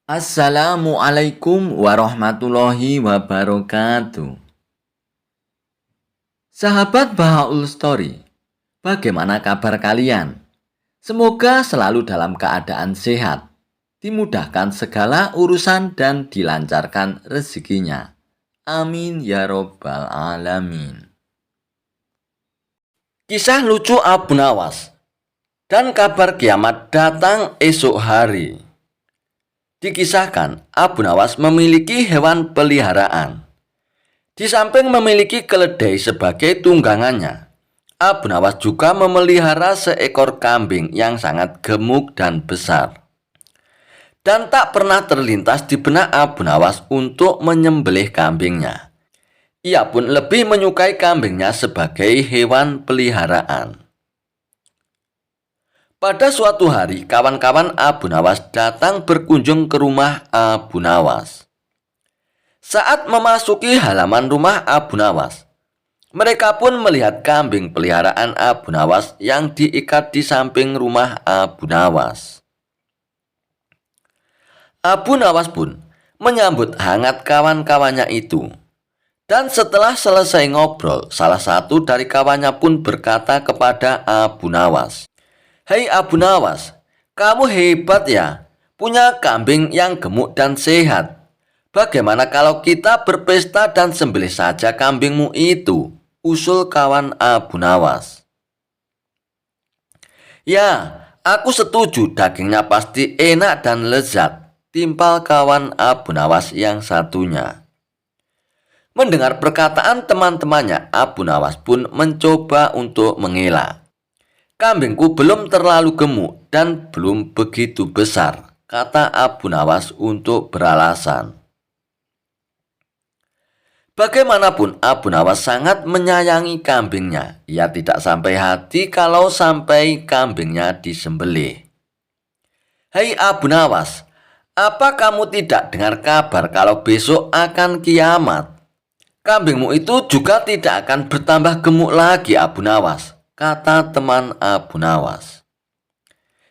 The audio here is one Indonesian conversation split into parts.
Assalamualaikum warahmatullahi wabarakatuh. Sahabat Bahaul Story, bagaimana kabar kalian? Semoga selalu dalam keadaan sehat, dimudahkan segala urusan dan dilancarkan rezekinya. Amin ya robbal alamin. Kisah lucu Abu Nawas dan kabar kiamat datang esok hari. Dikisahkan, Abu Nawas memiliki hewan peliharaan. Di samping memiliki keledai sebagai tunggangannya, Abu Nawas juga memelihara seekor kambing yang sangat gemuk dan besar. Dan tak pernah terlintas di benak Abu Nawas untuk menyembelih kambingnya. Ia pun lebih menyukai kambingnya sebagai hewan peliharaan. Pada suatu hari, kawan-kawan Abu Nawas datang berkunjung ke rumah Abu Nawas. Saat memasuki halaman rumah Abu Nawas, mereka pun melihat kambing peliharaan Abu Nawas yang diikat di samping rumah Abu Nawas. Abu Nawas pun menyambut hangat kawan-kawannya itu. Dan setelah selesai ngobrol, salah satu dari kawannya pun berkata kepada Abu Nawas, "Hei Abu Nawas, kamu hebat ya, punya kambing yang gemuk dan sehat. Bagaimana kalau kita berpesta dan sembelih saja kambingmu itu?" usul kawan Abu Nawas. "Ya, aku setuju, dagingnya pasti enak dan lezat," timpal kawan Abu Nawas yang satunya. Mendengar perkataan teman-temannya, Abu Nawas pun mencoba untuk mengelak. "Kambingku belum terlalu gemuk dan belum begitu besar," kata Abu Nawas untuk beralasan. Bagaimanapun Abu Nawas sangat menyayangi kambingnya. Ia tidak sampai hati kalau sampai kambingnya disembelih. "Hei Abu Nawas, apa kamu tidak dengar kabar kalau besok akan kiamat? Kambingmu itu juga tidak akan bertambah gemuk lagi Abu Nawas," kata teman Abu Nawas.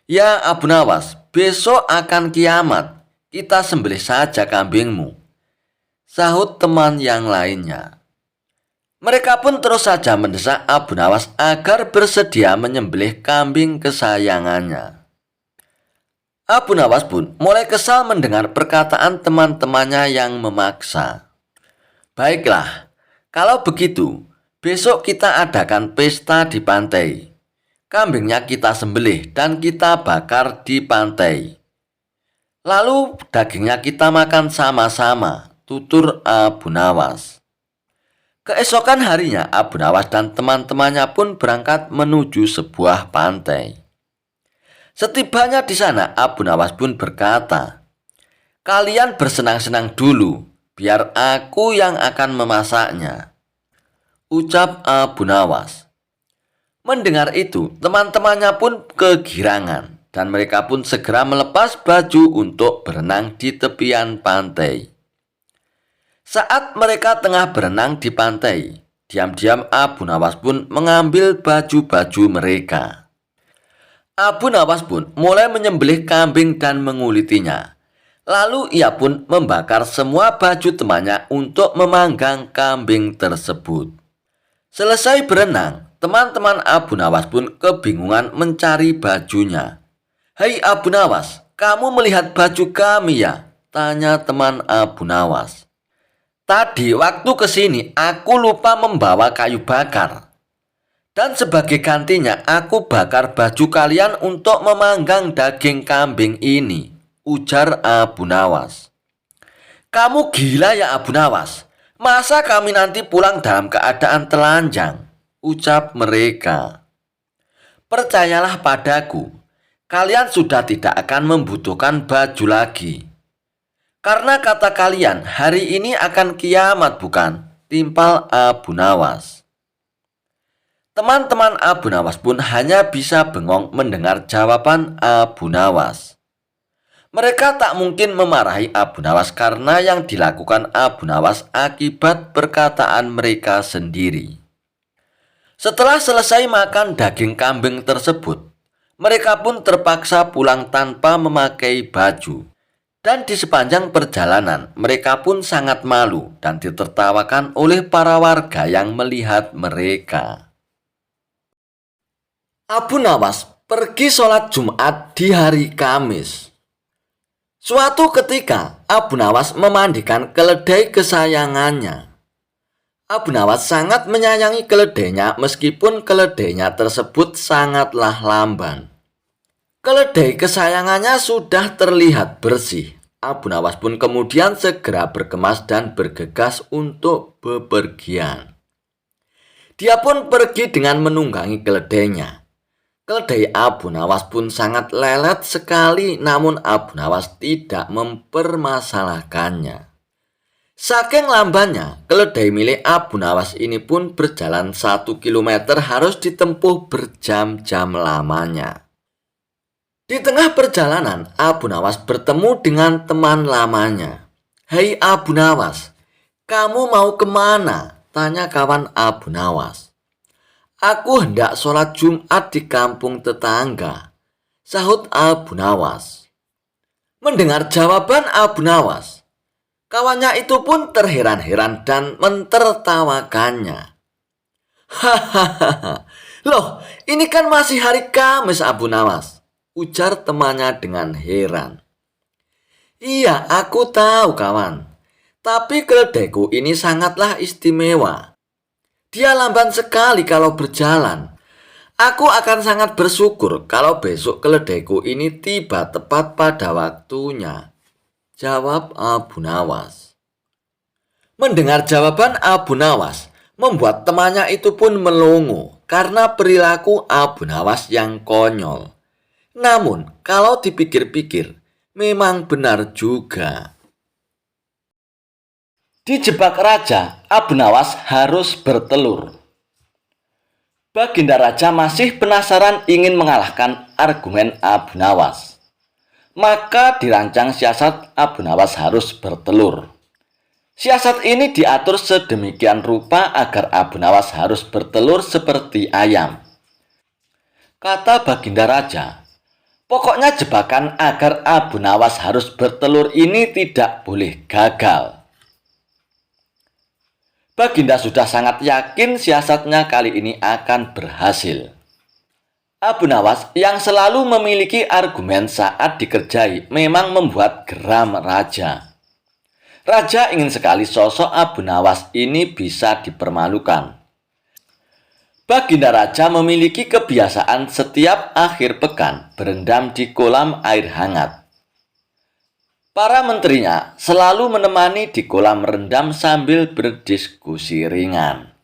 "Ya Abu Nawas, besok akan kiamat. Kita sembelih saja kambingmu," sahut teman yang lainnya. Mereka pun terus saja mendesak Abu Nawas agar bersedia menyembelih kambing kesayangannya. Abu Nawas pun mulai kesal mendengar perkataan teman-temannya yang memaksa. "Baiklah, kalau begitu, besok kita adakan pesta di pantai. Kambingnya kita sembelih dan kita bakar di pantai. Lalu dagingnya kita makan sama-sama," tutur Abu Nawas. Keesokan harinya, Abu Nawas dan teman-temannya pun berangkat menuju sebuah pantai. Setibanya di sana, Abu Nawas pun berkata, "Kalian bersenang-senang dulu, biar aku yang akan memasaknya," ucap Abu Nawas. Mendengar itu, teman-temannya pun kegirangan dan mereka pun segera melepas baju untuk berenang di tepian pantai. Saat mereka tengah berenang di pantai, diam-diam Abu Nawas pun mengambil baju-baju mereka. Abu Nawas pun mulai menyembelih kambing dan mengulitinya. Lalu ia pun membakar semua baju temannya untuk memanggang kambing tersebut. Selesai berenang, teman-teman Abu Nawas pun kebingungan mencari bajunya. "Hei Abu Nawas, kamu melihat baju kami ya?" tanya teman Abu Nawas. "Tadi waktu kesini aku lupa membawa kayu bakar. Dan sebagai gantinya aku bakar baju kalian untuk memanggang daging kambing ini," ujar Abu Nawas. "Kamu gila ya Abu Nawas? Masa kami nanti pulang dalam keadaan telanjang?" ucap mereka. "Percayalah padaku, kalian sudah tidak akan membutuhkan baju lagi. Karena kata kalian, hari ini akan kiamat bukan?" timpal Abu Nawas. Teman-teman Abu Nawas pun hanya bisa bengong mendengar jawaban Abu Nawas. Mereka tak mungkin memarahi Abu Nawas karena yang dilakukan Abu Nawas akibat perkataan mereka sendiri. Setelah selesai makan daging kambing tersebut, mereka pun terpaksa pulang tanpa memakai baju. Dan di sepanjang perjalanan, mereka pun sangat malu dan ditertawakan oleh para warga yang melihat mereka. Abu Nawas pergi sholat Jumat di hari Kamis. Suatu ketika, Abu Nawas memandikan keledai kesayangannya. Abu Nawas sangat menyayangi keledainya meskipun keledainya tersebut sangatlah lamban. Keledai kesayangannya sudah terlihat bersih. Abu Nawas pun kemudian segera berkemas dan bergegas untuk bepergian. Dia pun pergi dengan menunggangi keledainya. Keledai Abu Nawas pun sangat lelet sekali, namun Abu Nawas tidak mempermasalahkannya. Saking lambannya, keledai milik Abu Nawas ini pun berjalan 1 kilometer harus ditempuh berjam-jam lamanya. Di tengah perjalanan, Abu Nawas bertemu dengan teman lamanya. "Hei Abu Nawas, kamu mau kemana?" tanya kawan Abu Nawas. "Aku hendak sholat Jumat di kampung tetangga," sahut Abu Nawas. Mendengar jawaban Abu Nawas, kawannya itu pun terheran-heran dan mentertawakannya. "Hahaha, loh, ini kan masih hari Kamis Abu Nawas," ujar temannya dengan heran. "Iya, aku tahu kawan. Tapi keledaiku ini sangatlah istimewa. Dia lamban sekali kalau berjalan. Aku akan sangat bersyukur kalau besok keledaiku ini tiba tepat pada waktunya," jawab Abu Nawas. Mendengar jawaban Abu Nawas, membuat temannya itu pun melongo karena perilaku Abu Nawas yang konyol. Namun, kalau dipikir-pikir, memang benar juga. Dijebak raja, Abu Nawas harus bertelur. Baginda Raja masih penasaran ingin mengalahkan argumen Abu Nawas. Maka dirancang siasat Abu Nawas harus bertelur. Siasat ini diatur sedemikian rupa agar Abu Nawas harus bertelur seperti ayam. Kata Baginda Raja, "Pokoknya jebakan agar Abu Nawas harus bertelur ini tidak boleh gagal." Baginda sudah sangat yakin siasatnya kali ini akan berhasil. Abu Nawas yang selalu memiliki argumen saat dikerjai memang membuat geram raja. Raja ingin sekali sosok Abu Nawas ini bisa dipermalukan. Baginda Raja memiliki kebiasaan setiap akhir pekan berendam di kolam air hangat. Para menterinya selalu menemani di kolam rendam sambil berdiskusi ringan.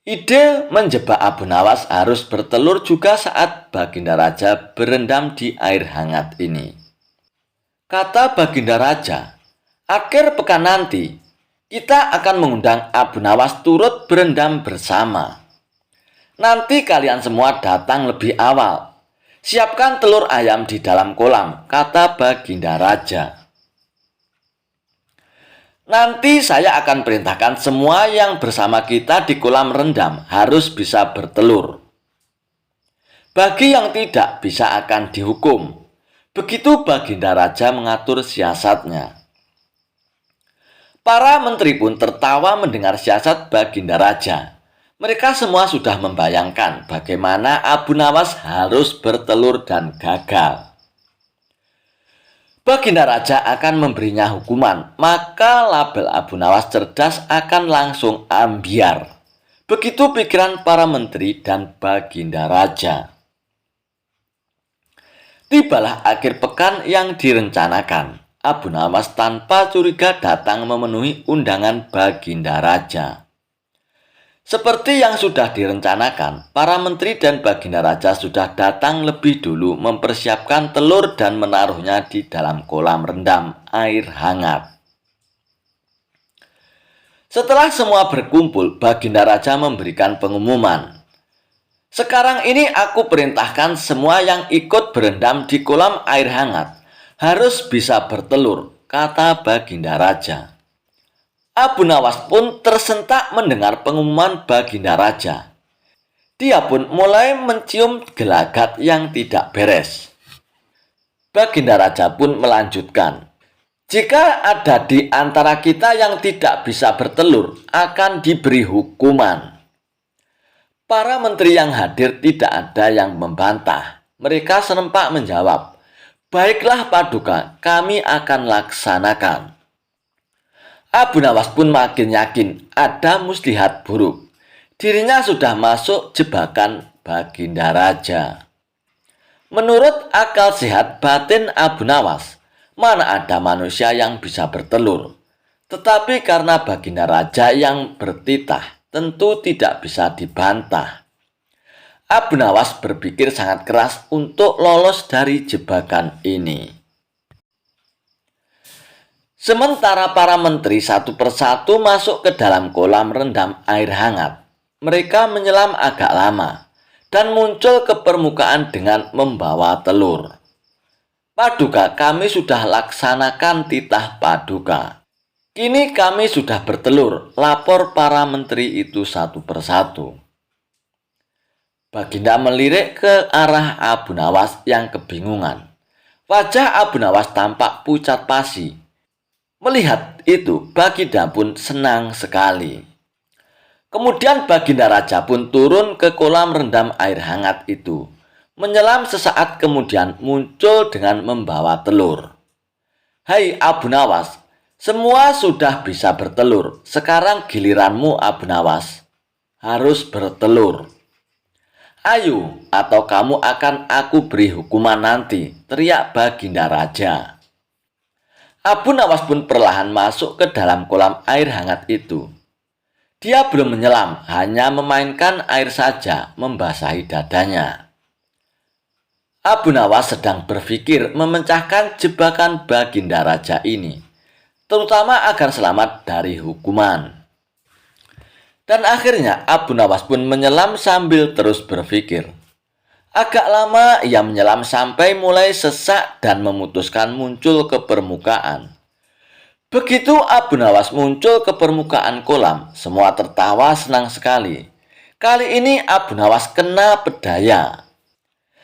Ide menjebak Abu Nawas harus bertelur juga saat Baginda Raja berendam di air hangat ini. Kata Baginda Raja, "Akhir pekan nanti, kita akan mengundang Abu Nawas turut berendam bersama. Nanti kalian semua datang lebih awal. Siapkan telur ayam di dalam kolam," kata Baginda Raja. "Nanti saya akan perintahkan semua yang bersama kita di kolam rendam harus bisa bertelur. Bagi yang tidak bisa akan dihukum." Begitu Baginda Raja mengatur siasatnya. Para menteri pun tertawa mendengar siasat Baginda Raja. Mereka semua sudah membayangkan bagaimana Abu Nawas harus bertelur dan gagal. Baginda Raja akan memberinya hukuman, maka label Abu Nawas cerdas akan langsung ambiar. Begitu pikiran para menteri dan Baginda Raja. Tibalah akhir pekan yang direncanakan. Abu Nawas tanpa curiga datang memenuhi undangan Baginda Raja. Seperti yang sudah direncanakan, para menteri dan Baginda Raja sudah datang lebih dulu mempersiapkan telur dan menaruhnya di dalam kolam rendam air hangat. Setelah semua berkumpul, Baginda Raja memberikan pengumuman. "Sekarang ini aku perintahkan semua yang ikut berendam di kolam air hangat harus bisa bertelur," kata Baginda Raja. Abu Nawas pun tersentak mendengar pengumuman Baginda Raja. Dia pun mulai mencium gelagat yang tidak beres. Baginda Raja pun melanjutkan, jika ada di antara kita yang tidak bisa bertelur, akan diberi hukuman. Para menteri yang hadir tidak ada yang membantah. Mereka serempak menjawab, baiklah Paduka, kami akan laksanakan. Abu Nawas pun makin yakin ada muslihat buruk. Dirinya sudah masuk jebakan Baginda Raja. Menurut akal sehat batin Abu Nawas, mana ada manusia yang bisa bertelur. Tetapi karena Baginda Raja yang bertitah, tentu tidak bisa dibantah. Abu Nawas berpikir sangat keras untuk lolos dari jebakan ini. Sementara para menteri satu persatu masuk ke dalam kolam rendam air hangat. Mereka menyelam agak lama dan muncul ke permukaan dengan membawa telur. Paduka, kami sudah laksanakan titah Paduka. Kini kami sudah bertelur, lapor para menteri itu satu persatu. Baginda melirik ke arah Abu Nawas yang kebingungan. Wajah Abu Nawas tampak pucat pasi. Melihat itu, Baginda pun senang sekali. Kemudian Baginda Raja pun turun ke kolam rendam air hangat itu. Menyelam sesaat kemudian muncul dengan membawa telur. Hai Abu Nawas, semua sudah bisa bertelur. Sekarang giliranmu Abu Nawas. Harus bertelur. Ayo, atau kamu akan aku beri hukuman nanti, teriak Baginda Raja. Abu Nawas pun perlahan masuk ke dalam kolam air hangat itu. Dia belum menyelam, hanya memainkan air saja, membasahi dadanya. Abu Nawas sedang berpikir memecahkan jebakan Baginda Raja ini, terutama agar selamat dari hukuman. Dan akhirnya Abu Nawas pun menyelam sambil terus berpikir. Agak lama ia menyelam sampai mulai sesak dan memutuskan muncul ke permukaan. Begitu Abu Nawas muncul ke permukaan kolam, semua tertawa senang sekali. Kali ini Abu Nawas kena pedaya.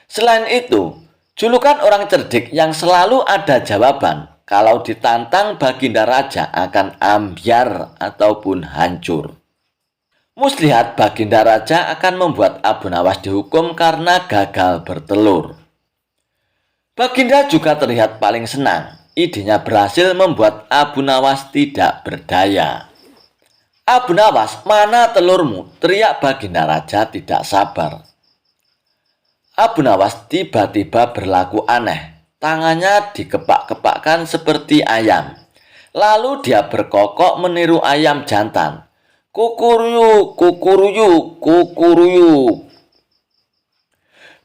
Selain itu, julukan orang cerdik yang selalu ada jawaban kalau ditantang Baginda Raja akan ambyar ataupun hancur. Muslihat Baginda Raja akan membuat Abu Nawas dihukum karena gagal bertelur. Baginda juga terlihat paling senang. Idenya berhasil membuat Abu Nawas tidak berdaya. Abu Nawas, mana telurmu? Teriak Baginda Raja tidak sabar. Abu Nawas tiba-tiba berlaku aneh. Tangannya dikepak-kepakkan seperti ayam. Lalu dia berkokok meniru ayam jantan. Kukuruyuk, kukuruyuk, kukuruyuk.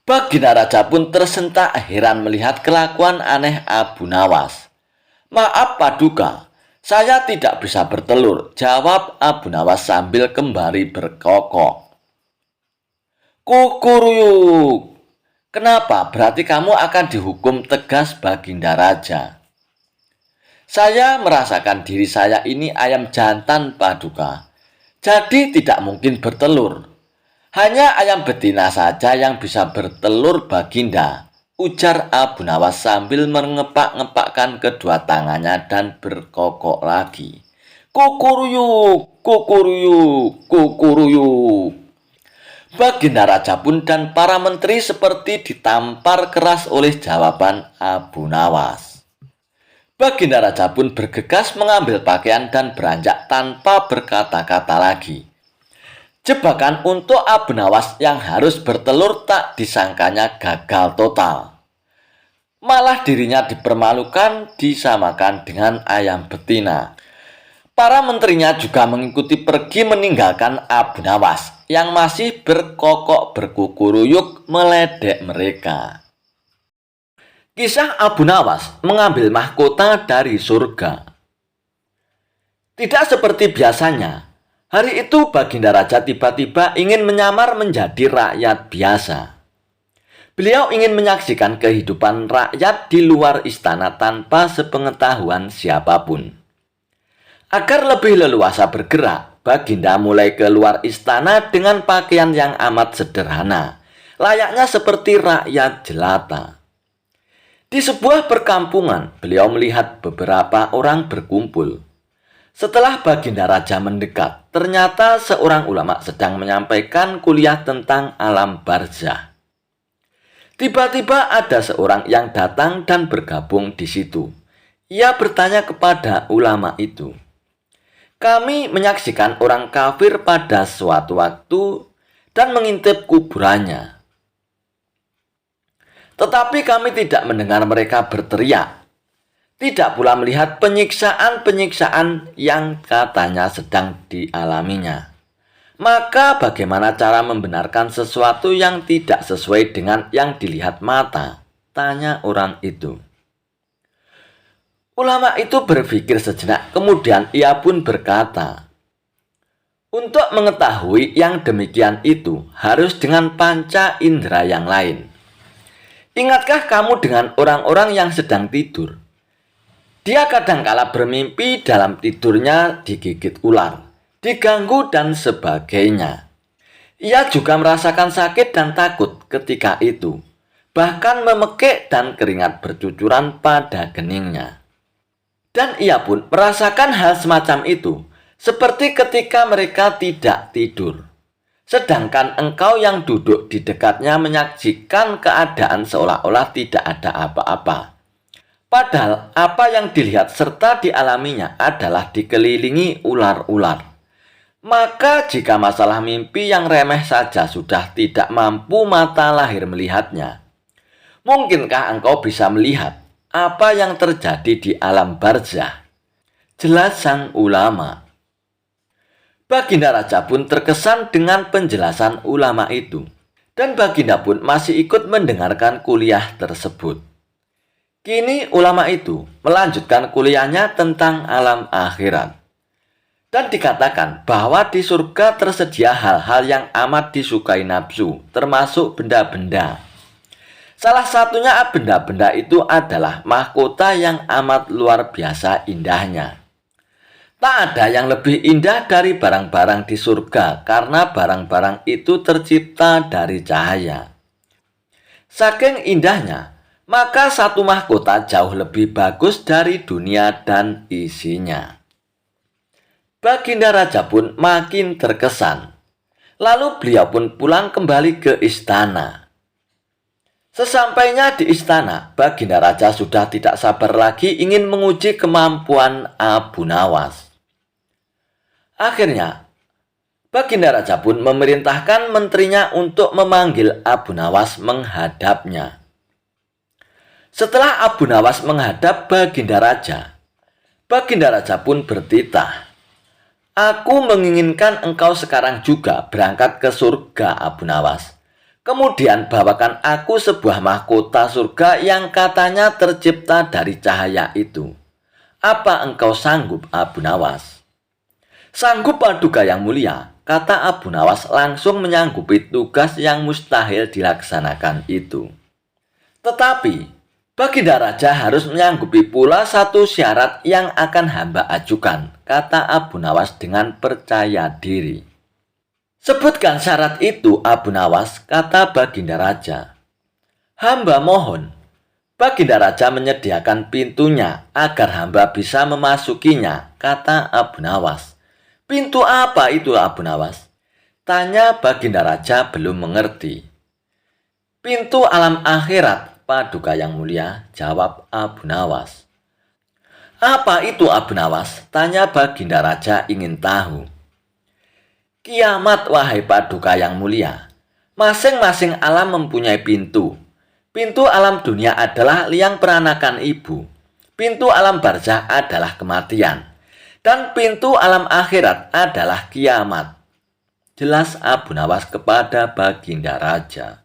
Baginda Raja pun tersentak heran melihat kelakuan aneh Abu Nawas. Maaf Paduka, saya tidak bisa bertelur, jawab Abu Nawas sambil kembali berkokok. Kukuruyuk. Kenapa? Berarti kamu akan dihukum tegas Baginda Raja. Saya merasakan diri saya ini ayam jantan Paduka. Jadi tidak mungkin bertelur. Hanya ayam betina saja yang bisa bertelur Baginda, ujar Abu Nawas sambil mengepak-ngepakkan kedua tangannya dan berkokok lagi. Kukuruyuk, kukuruyuk, kukuruyuk. Baginda Raja pun dan para menteri seperti ditampar keras oleh jawaban Abu Nawas. Baginda Raja pun bergegas mengambil pakaian dan beranjak tanpa berkata-kata lagi. Jebakan untuk Abu Nawas yang harus bertelur tak disangkanya gagal total. Malah dirinya dipermalukan, disamakan dengan ayam betina. Para menterinya juga mengikuti pergi meninggalkan Abu Nawas yang masih berkokok berkukuruyuk meledek mereka. Kisah Abu Nawas mengambil mahkota dari surga. Tidak seperti biasanya, hari itu Baginda Raja tiba-tiba ingin menyamar menjadi rakyat biasa. Beliau ingin menyaksikan kehidupan rakyat di luar istana tanpa sepengetahuan siapapun. Agar lebih leluasa bergerak, Baginda mulai keluar istana dengan pakaian yang amat sederhana, layaknya seperti rakyat jelata. Di sebuah perkampungan, beliau melihat beberapa orang berkumpul. Setelah Baginda Raja mendekat, ternyata seorang ulama sedang menyampaikan kuliah tentang alam barzah. Tiba-tiba ada seorang yang datang dan bergabung di situ. Ia bertanya kepada ulama itu, "Kami menyaksikan orang kafir pada suatu waktu dan mengintip kuburannya. Tetapi kami tidak mendengar mereka berteriak. Tidak pula melihat penyiksaan-penyiksaan yang katanya sedang dialaminya. Maka bagaimana cara membenarkan sesuatu yang tidak sesuai dengan yang dilihat mata?" tanya orang itu. Ulama itu berpikir sejenak, kemudian ia pun berkata, "Untuk mengetahui yang demikian itu harus dengan panca indera yang lain. Ingatkah kamu dengan orang-orang yang sedang tidur? Dia kadangkala bermimpi dalam tidurnya digigit ular, diganggu dan sebagainya. Ia juga merasakan sakit dan takut ketika itu, bahkan memekik dan keringat bercucuran pada keningnya. Dan ia pun merasakan hal semacam itu, seperti ketika mereka tidak tidur. Sedangkan engkau yang duduk di dekatnya menyaksikan keadaan seolah-olah tidak ada apa-apa. Padahal apa yang dilihat serta dialaminya adalah dikelilingi ular-ular. Maka jika masalah mimpi yang remeh saja sudah tidak mampu mata lahir melihatnya, mungkinkah engkau bisa melihat apa yang terjadi di alam barzah?" jelas sang ulama. Baginda Raja pun terkesan dengan penjelasan ulama itu, dan Baginda pun masih ikut mendengarkan kuliah tersebut. Kini ulama itu melanjutkan kuliahnya tentang alam akhirat. Dan dikatakan bahwa di surga tersedia hal-hal yang amat disukai nafsu, termasuk benda-benda. Salah satunya benda-benda itu adalah mahkota yang amat luar biasa indahnya. Tak ada yang lebih indah dari barang-barang di surga karena barang-barang itu tercipta dari cahaya. Saking indahnya, maka satu mahkota jauh lebih bagus dari dunia dan isinya. Baginda Raja pun makin terkesan. Lalu beliau pun pulang kembali ke istana. Sesampainya di istana, Baginda Raja sudah tidak sabar lagi ingin menguji kemampuan Abu Nawas. Akhirnya, Baginda Raja pun memerintahkan menterinya untuk memanggil Abu Nawas menghadapnya. Setelah Abu Nawas menghadap Baginda Raja pun bertitah, "Aku menginginkan engkau sekarang juga berangkat ke surga, Abu Nawas. Kemudian bawakan aku sebuah mahkota surga yang katanya tercipta dari cahaya itu. Apa engkau sanggup, Abu Nawas?" "Sanggup, Paduka yang mulia," kata Abu Nawas langsung menyanggupi tugas yang mustahil dilaksanakan itu. Tetapi Baginda Raja harus menyanggupi pula satu syarat yang akan hamba ajukan, kata Abu Nawas dengan percaya diri. "Sebutkan syarat itu, Abu Nawas," kata Baginda Raja. "Hamba mohon, Baginda Raja menyediakan pintunya agar hamba bisa memasukinya," kata Abu Nawas. "Pintu apa itu, Abu Nawas?" tanya Baginda Raja belum mengerti. "Pintu alam akhirat, Paduka yang mulia," jawab Abu Nawas. "Apa itu, Abu Nawas?" tanya Baginda Raja ingin tahu. "Kiamat, wahai Paduka yang mulia. Masing-masing alam mempunyai pintu. Pintu alam dunia adalah liang peranakan ibu. Pintu alam barzah adalah kematian. Dan pintu alam akhirat adalah kiamat," jelas Abu Nawas kepada Baginda Raja.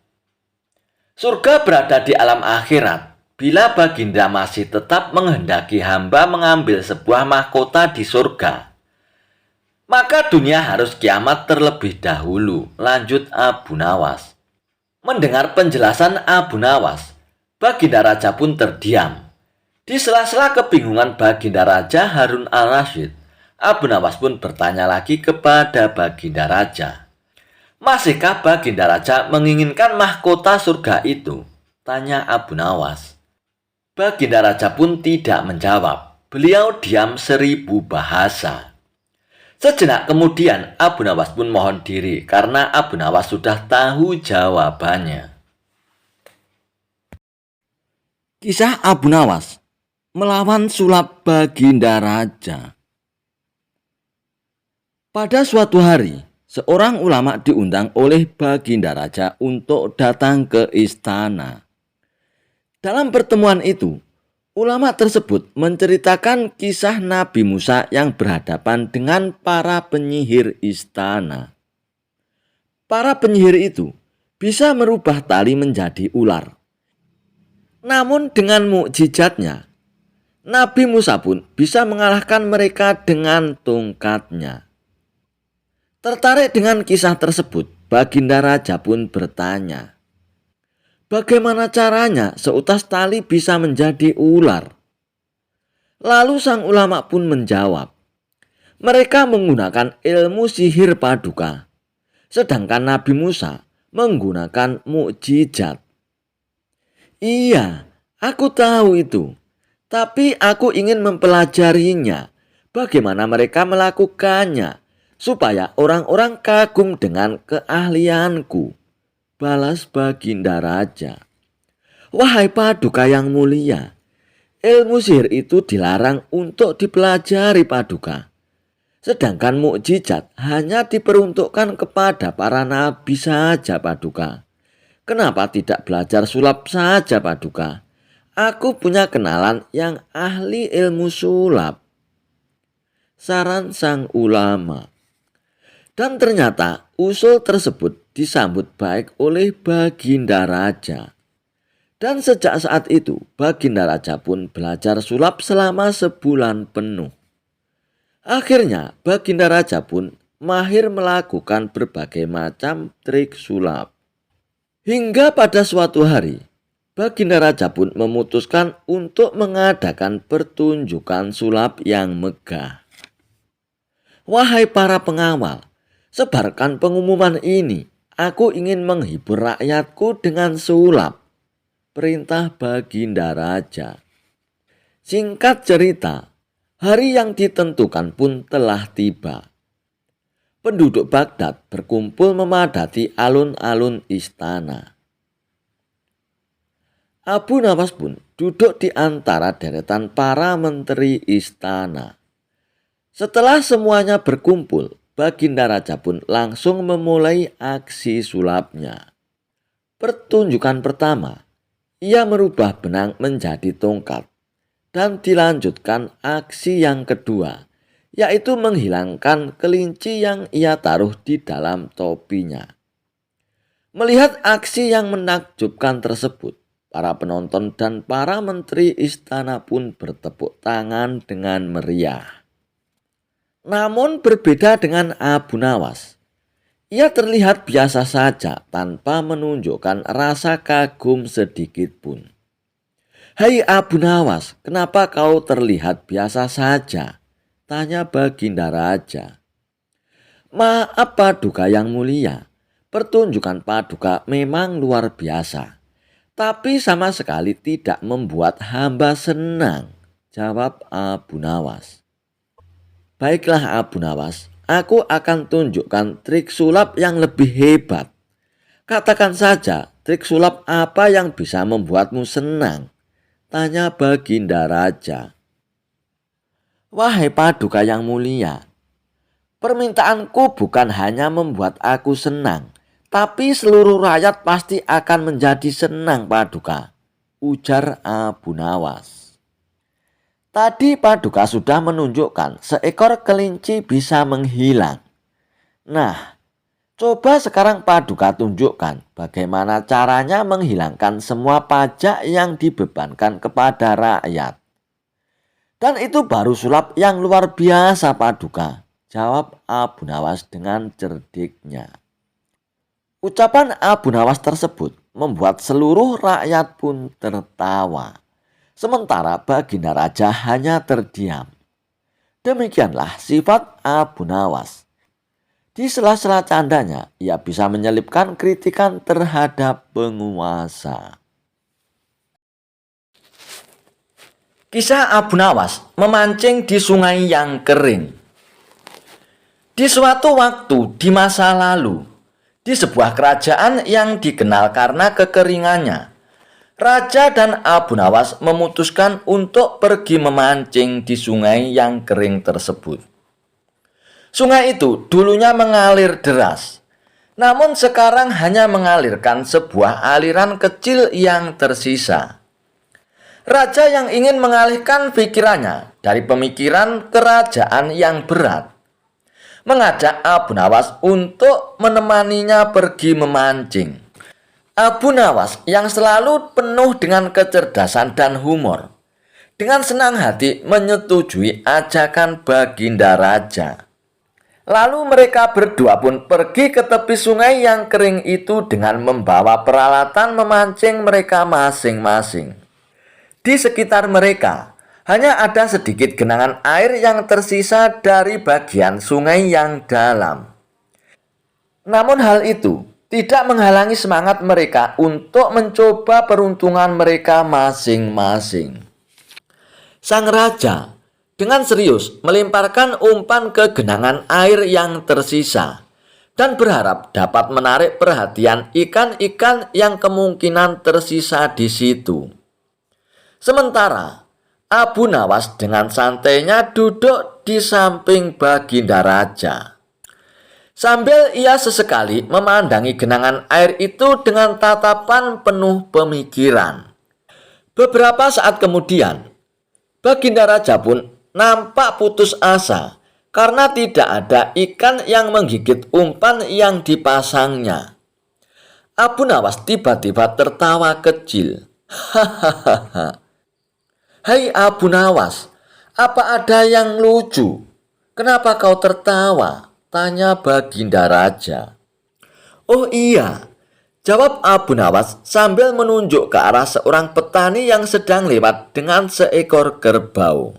Surga berada di alam akhirat. Bila Baginda masih tetap menghendaki hamba mengambil sebuah mahkota di surga, maka dunia harus kiamat terlebih dahulu, lanjut Abu Nawas. Mendengar penjelasan Abu Nawas, Baginda Raja pun terdiam. Di sela-sela kebingungan Baginda Raja Harun al-Rasyid, Abu Nawas pun bertanya lagi kepada Baginda Raja. "Masihkah Baginda Raja menginginkan mahkota surga itu?" tanya Abu Nawas. Baginda Raja pun tidak menjawab. Beliau diam 1000 bahasa. Sejenak kemudian Abu Nawas pun mohon diri karena Abu Nawas sudah tahu jawabannya. Kisah Abu Nawas melawan sulap Baginda Raja. Pada suatu hari, seorang ulama diundang oleh Baginda Raja untuk datang ke istana. Dalam pertemuan itu, ulama tersebut menceritakan kisah Nabi Musa yang berhadapan dengan para penyihir istana. Para penyihir itu bisa merubah tali menjadi ular. Namun dengan mukjizatnya, Nabi Musa pun bisa mengalahkan mereka dengan tongkatnya. Tertarik dengan kisah tersebut, Baginda Raja pun bertanya, bagaimana caranya seutas tali bisa menjadi ular? Lalu sang ulama pun menjawab, mereka menggunakan ilmu sihir paduka, sedangkan Nabi Musa menggunakan mukjizat. Iya, aku tahu itu, tapi aku ingin mempelajarinya, bagaimana mereka melakukannya, supaya orang-orang kagum dengan keahlianku, balas Baginda Raja. Wahai paduka yang mulia, ilmu sihir itu dilarang untuk dipelajari paduka. Sedangkan mukjizat hanya diperuntukkan kepada para nabi saja paduka. Kenapa tidak belajar sulap saja paduka? Aku punya kenalan yang ahli ilmu sulap. Saran sang ulama. Dan ternyata usul tersebut disambut baik oleh Baginda Raja. Dan sejak saat itu Baginda Raja pun belajar sulap selama sebulan penuh. Akhirnya Baginda Raja pun mahir melakukan berbagai macam trik sulap. Hingga pada suatu hari Baginda Raja pun memutuskan untuk mengadakan pertunjukan sulap yang megah. Wahai para pengawal, sebarkan pengumuman ini. Aku ingin menghibur rakyatku dengan sulap. Perintah Baginda Raja. Singkat cerita, hari yang ditentukan pun telah tiba. Penduduk Baghdad berkumpul memadati alun-alun istana. Abu Nawas pun duduk di antara deretan para menteri istana. Setelah semuanya berkumpul, Baginda Raja pun langsung memulai aksi sulapnya. Pertunjukan pertama, ia merubah benang menjadi tongkat. Dan dilanjutkan aksi yang kedua, yaitu menghilangkan kelinci yang ia taruh di dalam topinya. Melihat aksi yang menakjubkan tersebut, para penonton dan para menteri istana pun bertepuk tangan dengan meriah. Namun berbeda dengan Abu Nawas, ia terlihat biasa saja tanpa menunjukkan rasa kagum sedikit pun. Hai Abu Nawas, kenapa kau terlihat biasa saja? Tanya Baginda Raja. Maaf paduka yang mulia, pertunjukan paduka memang luar biasa, tapi sama sekali tidak membuat hamba senang, jawab Abu Nawas. Baiklah Abu Nawas, aku akan tunjukkan trik sulap yang lebih hebat. Katakan saja trik sulap apa yang bisa membuatmu senang, tanya Baginda Raja. Wahai paduka yang mulia, permintaanku bukan hanya membuat aku senang, tapi seluruh rakyat pasti akan menjadi senang paduka, ujar Abu Nawas. Tadi paduka sudah menunjukkan seekor kelinci bisa menghilang. Nah, coba sekarang paduka tunjukkan bagaimana caranya menghilangkan semua pajak yang dibebankan kepada rakyat. Dan itu baru sulap yang luar biasa paduka, jawab Abu Nawas dengan cerdiknya. Ucapan Abu Nawas tersebut membuat seluruh rakyat pun tertawa. Sementara Baginda Raja hanya terdiam. Demikianlah sifat Abu Nawas. Di sela-sela candanya, ia bisa menyelipkan kritikan terhadap penguasa. Kisah Abu Nawas memancing di sungai yang kering. Di suatu waktu di masa lalu, di sebuah kerajaan yang dikenal karena kekeringannya, Raja dan Abu Nawas memutuskan untuk pergi memancing di sungai yang kering tersebut. Sungai itu dulunya mengalir deras, namun sekarang hanya mengalirkan sebuah aliran kecil yang tersisa. Raja yang ingin mengalihkan pikirannya dari pemikiran kerajaan yang berat, mengajak Abu Nawas untuk menemaninya pergi memancing. Abu Nawas yang selalu penuh dengan kecerdasan dan humor, dengan senang hati menyetujui ajakan Baginda Raja. Lalu mereka berdua pun pergi ke tepi sungai yang kering itu dengan membawa peralatan memancing mereka masing-masing. Di sekitar mereka hanya ada sedikit genangan air yang tersisa dari bagian sungai yang dalam. Namun hal itu tidak menghalangi semangat mereka untuk mencoba peruntungan mereka masing-masing. Sang raja dengan serius melemparkan umpan ke genangan air yang tersisa dan berharap dapat menarik perhatian ikan-ikan yang kemungkinan tersisa di situ. Sementara Abu Nawas dengan santainya duduk di samping Baginda Raja. Sambil ia sesekali memandangi genangan air itu dengan tatapan penuh pemikiran. Beberapa saat kemudian, Baginda Raja pun nampak putus asa karena tidak ada ikan yang menggigit umpan yang dipasangnya. Abu Nawas tiba-tiba tertawa kecil. Hahaha. Hai Abu Nawas, apa ada yang lucu? Kenapa kau tertawa? Tanya Baginda Raja. Oh iya, jawab Abu Nawas sambil menunjuk ke arah seorang petani yang sedang lewat dengan seekor kerbau.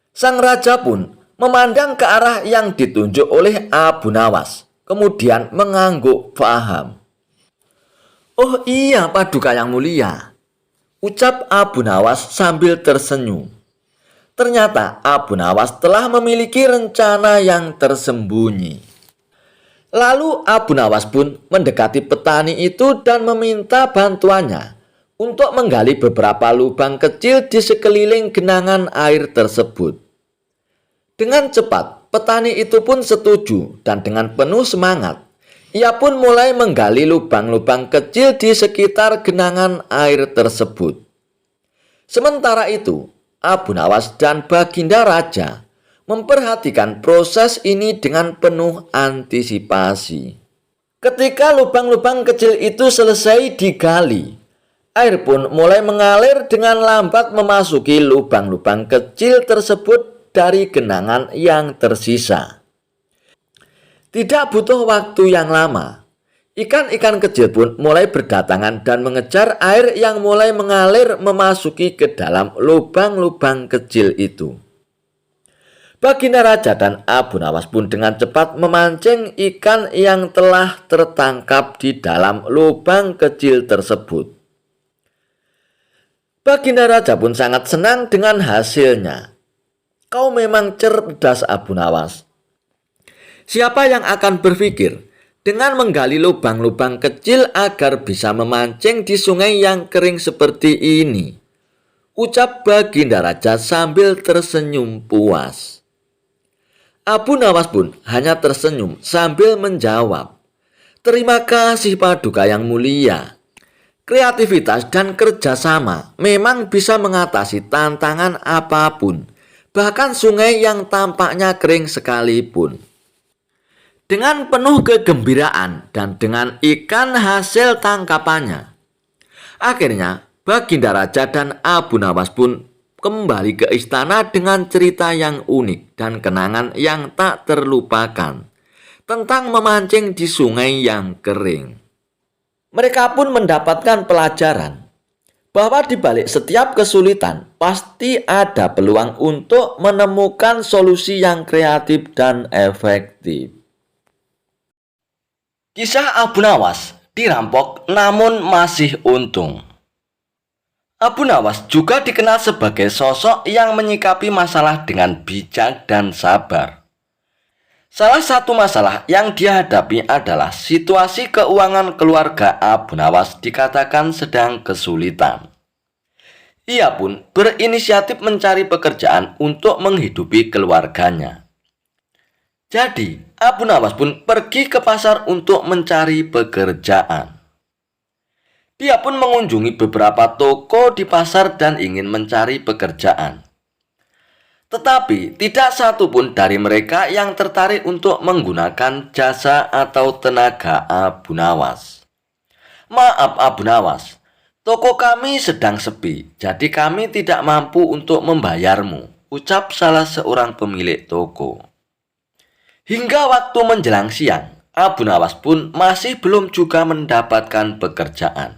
Sang raja pun memandang ke arah yang ditunjuk oleh Abu Nawas, kemudian mengangguk paham. Oh iya, Paduka yang mulia, ucap Abu Nawas sambil tersenyum. Ternyata Abu Nawas telah memiliki rencana yang tersembunyi. Lalu Abu Nawas pun mendekati petani itu dan meminta bantuannya untuk menggali beberapa lubang kecil di sekeliling genangan air tersebut. Dengan cepat, petani itu pun setuju dan dengan penuh semangat, ia pun mulai menggali lubang-lubang kecil di sekitar genangan air tersebut. Sementara itu, Abu Nawas dan Baginda Raja memperhatikan proses ini dengan penuh antisipasi. Ketika lubang-lubang kecil itu selesai digali, air pun mulai mengalir dengan lambat memasuki lubang-lubang kecil tersebut dari genangan yang tersisa. Tidak butuh waktu yang lama, ikan-ikan kecil pun mulai berdatangan dan mengejar air yang mulai mengalir memasuki ke dalam lubang-lubang kecil itu. Baginda Raja dan Abu Nawas pun dengan cepat memancing ikan yang telah tertangkap di dalam lubang kecil tersebut. Baginda Raja pun sangat senang dengan hasilnya. Kau memang cerdas, Abu Nawas. Siapa yang akan berpikir dengan menggali lubang-lubang kecil agar bisa memancing di sungai yang kering seperti ini? Ucap Baginda Raja sambil tersenyum puas. Abu Nawas pun hanya tersenyum sambil menjawab, terima kasih Paduka yang mulia. Kreativitas dan kerjasama memang bisa mengatasi tantangan apapun, bahkan sungai yang tampaknya kering sekalipun. Dengan penuh kegembiraan dan dengan ikan hasil tangkapannya, akhirnya Baginda Raja dan Abu Nawas pun kembali ke istana dengan cerita yang unik dan kenangan yang tak terlupakan tentang memancing di sungai yang kering. Mereka pun mendapatkan pelajaran bahwa di balik setiap kesulitan pasti ada peluang untuk menemukan solusi yang kreatif dan efektif. Kisah Abu Nawas dirampok namun masih untung. Abu Nawas juga dikenal sebagai sosok yang menyikapi masalah dengan bijak dan sabar. Salah satu masalah yang dia hadapi adalah situasi keuangan keluarga Abu Nawas dikatakan sedang kesulitan. Ia pun berinisiatif mencari pekerjaan untuk menghidupi keluarganya. Jadi, Abu Nawas pun pergi ke pasar untuk mencari pekerjaan. Dia pun mengunjungi beberapa toko di pasar dan ingin mencari pekerjaan. Tetapi tidak satu pun dari mereka yang tertarik untuk menggunakan jasa atau tenaga Abu Nawas. Maaf Abu Nawas, toko kami sedang sepi, jadi kami tidak mampu untuk membayarmu, ucap salah seorang pemilik toko. Hingga waktu menjelang siang, Abu Nawas pun masih belum juga mendapatkan pekerjaan.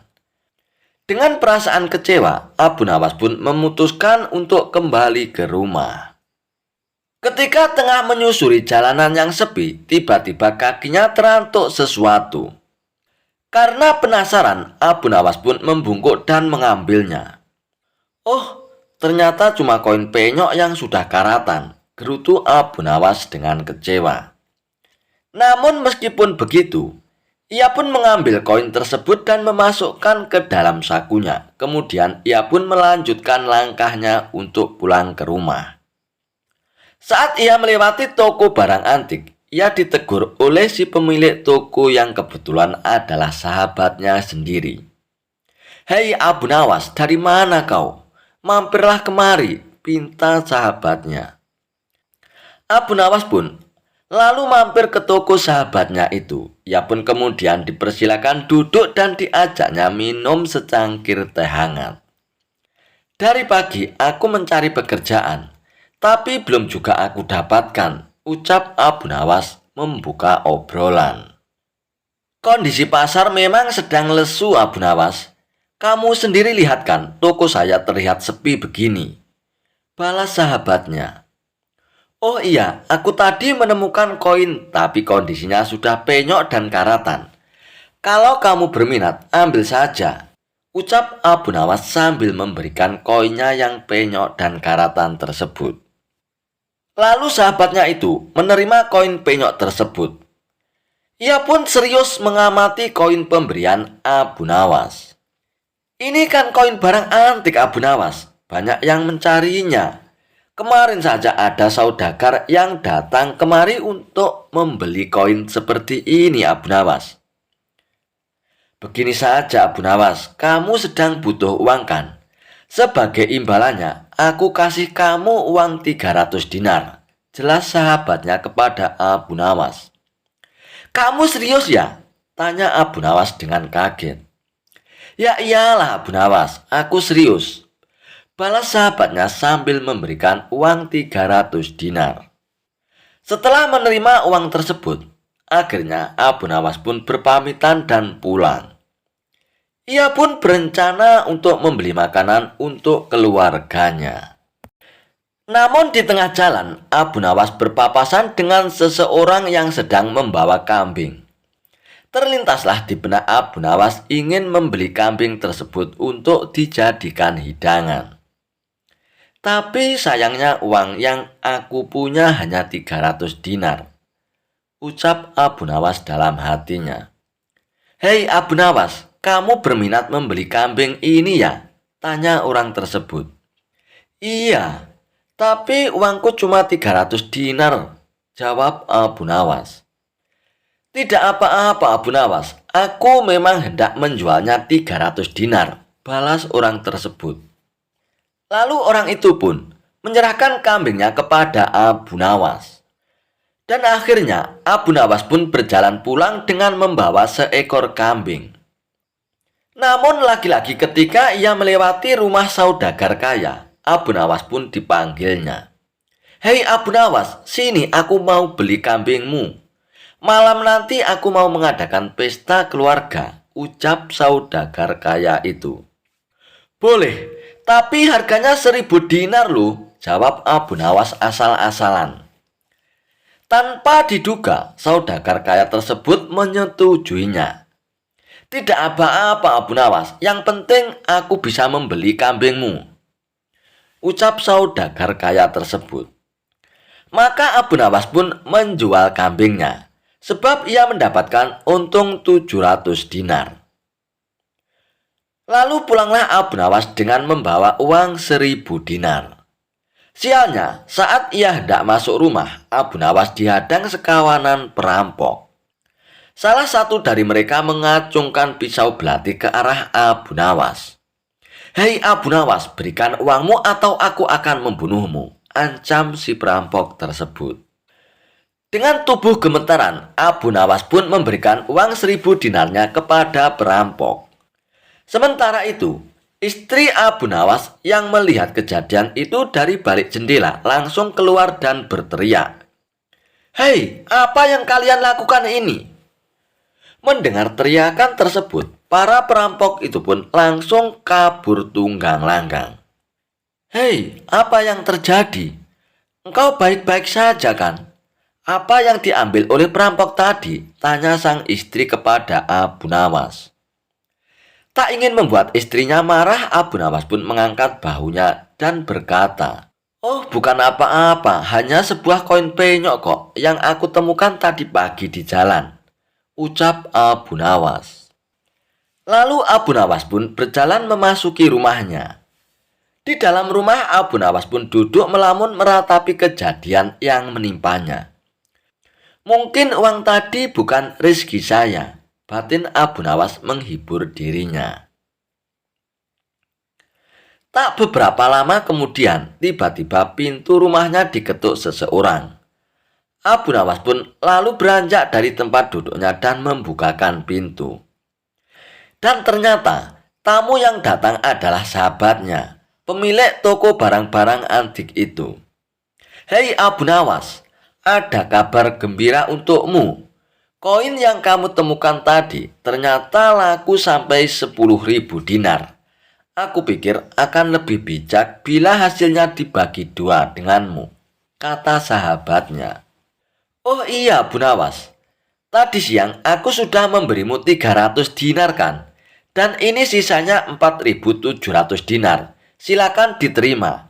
Dengan perasaan kecewa, Abu Nawas pun memutuskan untuk kembali ke rumah. Ketika tengah menyusuri jalanan yang sepi, tiba-tiba kakinya terantuk sesuatu. Karena penasaran, Abu Nawas pun membungkuk dan mengambilnya. Oh, ternyata cuma koin penyok yang sudah karatan, gerutu Abu Nawas dengan kecewa. Namun meskipun begitu, ia pun mengambil koin tersebut dan memasukkan ke dalam sakunya. Kemudian ia pun melanjutkan langkahnya untuk pulang ke rumah. Saat ia melewati toko barang antik, ia ditegur oleh si pemilik toko yang kebetulan adalah sahabatnya sendiri. "Hei Abu Nawas, dari mana kau? Mampirlah kemari," pinta sahabatnya. Abu Nawas pun lalu mampir ke toko sahabatnya itu. Ia pun kemudian dipersilakan duduk dan diajaknya minum secangkir teh hangat. "Dari pagi aku mencari pekerjaan, tapi belum juga aku dapatkan," ucap Abu Nawas membuka obrolan. "Kondisi pasar memang sedang lesu Abu Nawas. Kamu sendiri lihat kan, toko saya terlihat sepi begini," balas sahabatnya. "Oh iya, aku tadi menemukan koin, tapi kondisinya sudah penyok dan karatan. Kalau kamu berminat, ambil saja," ucap Abu Nawas sambil memberikan koinnya yang penyok dan karatan tersebut. Lalu sahabatnya itu menerima koin penyok tersebut. Ia pun serius mengamati koin pemberian Abu Nawas. "Ini kan koin barang antik Abu Nawas, banyak yang mencarinya. Kemarin saja ada saudagar yang datang kemari untuk membeli koin seperti ini Abu Nawas." "Begini saja Abu Nawas, kamu sedang butuh uang kan? Sebagai imbalannya, aku kasih kamu uang 300 dinar, jelas sahabatnya kepada Abu Nawas. "Kamu serius ya?" tanya Abu Nawas dengan kaget. "Ya iyalah Abu Nawas, aku serius," balas sahabatnya sambil memberikan uang 300 dinar. Setelah menerima uang tersebut, akhirnya Abu Nawas pun berpamitan dan pulang. Ia pun berencana untuk membeli makanan untuk keluarganya. Namun di tengah jalan, Abu Nawas berpapasan dengan seseorang yang sedang membawa kambing. Terlintaslah di benak Abu Nawas ingin membeli kambing tersebut untuk dijadikan hidangan. "Tapi sayangnya uang yang aku punya hanya 300 dinar, ucap Abu Nawas dalam hatinya. "Hei Abu Nawas, kamu berminat membeli kambing ini ya?" tanya orang tersebut. "Iya, tapi uangku cuma 300 dinar, jawab Abu Nawas. "Tidak apa-apa Abu Nawas, aku memang hendak menjualnya 300 dinar, balas orang tersebut. Lalu orang itu pun menyerahkan kambingnya kepada Abu Nawas. Dan akhirnya Abu Nawas pun berjalan pulang dengan membawa seekor kambing. Namun lagi-lagi ketika ia melewati rumah saudagar kaya, Abu Nawas pun dipanggilnya. "Hei Abu Nawas, sini aku mau beli kambingmu. Malam nanti aku mau mengadakan pesta keluarga," ucap saudagar kaya itu. "Boleh, tapi harganya 1000 dinar loh," jawab Abu Nawas asal-asalan. Tanpa diduga, saudagar kaya tersebut menyetujuinya. Tidak apa-apa Abu Nawas, yang penting aku bisa membeli kambingmu, ucap saudagar kaya tersebut. Maka Abu Nawas pun menjual kambingnya, sebab ia mendapatkan untung 700 dinar. Lalu pulanglah Abu Nawas dengan membawa uang 1000 dinar. Sialnya, saat ia hendak masuk rumah, Abu Nawas dihadang sekawanan perampok. Salah satu dari mereka mengacungkan pisau belati ke arah Abu Nawas. "Hei Abu Nawas, berikan uangmu atau aku akan membunuhmu," ancam si perampok tersebut. Dengan tubuh gemetaran, Abu Nawas pun memberikan uang 1000 dinarnya kepada perampok. Sementara itu, istri Abu Nawas yang melihat kejadian itu dari balik jendela langsung keluar dan berteriak, "Hei, apa yang kalian lakukan ini?" Mendengar teriakan tersebut, para perampok itu pun langsung kabur tunggang langgang. "Hei, apa yang terjadi? Engkau baik-baik saja kan? Apa yang diambil oleh perampok tadi?" tanya sang istri kepada Abu Nawas. Tak ingin membuat istrinya marah, Abu Nawas pun mengangkat bahunya dan berkata, "Oh, bukan apa-apa, hanya sebuah koin penyok kok yang aku temukan tadi pagi di jalan," ucap Abu Nawas. Lalu Abu Nawas pun berjalan memasuki rumahnya. Di dalam rumah, Abu Nawas pun duduk melamun meratapi kejadian yang menimpanya. "Mungkin uang tadi bukan rezeki saya," batin Abu Nawas menghibur dirinya. Tak beberapa lama kemudian, tiba-tiba pintu rumahnya diketuk seseorang. Abu Nawas pun lalu beranjak dari tempat duduknya dan membukakan pintu. Dan ternyata tamu yang datang adalah sahabatnya, pemilik toko barang-barang antik itu. "Hei Abu Nawas, ada kabar gembira untukmu. Koin yang kamu temukan tadi ternyata laku sampai 10.000 dinar. Aku pikir akan lebih bijak bila hasilnya dibagi dua denganmu," kata sahabatnya. "Oh iya Abu Nawas, tadi siang aku sudah memberimu 300 dinar kan? Dan ini sisanya 4.700 dinar. Silakan diterima,"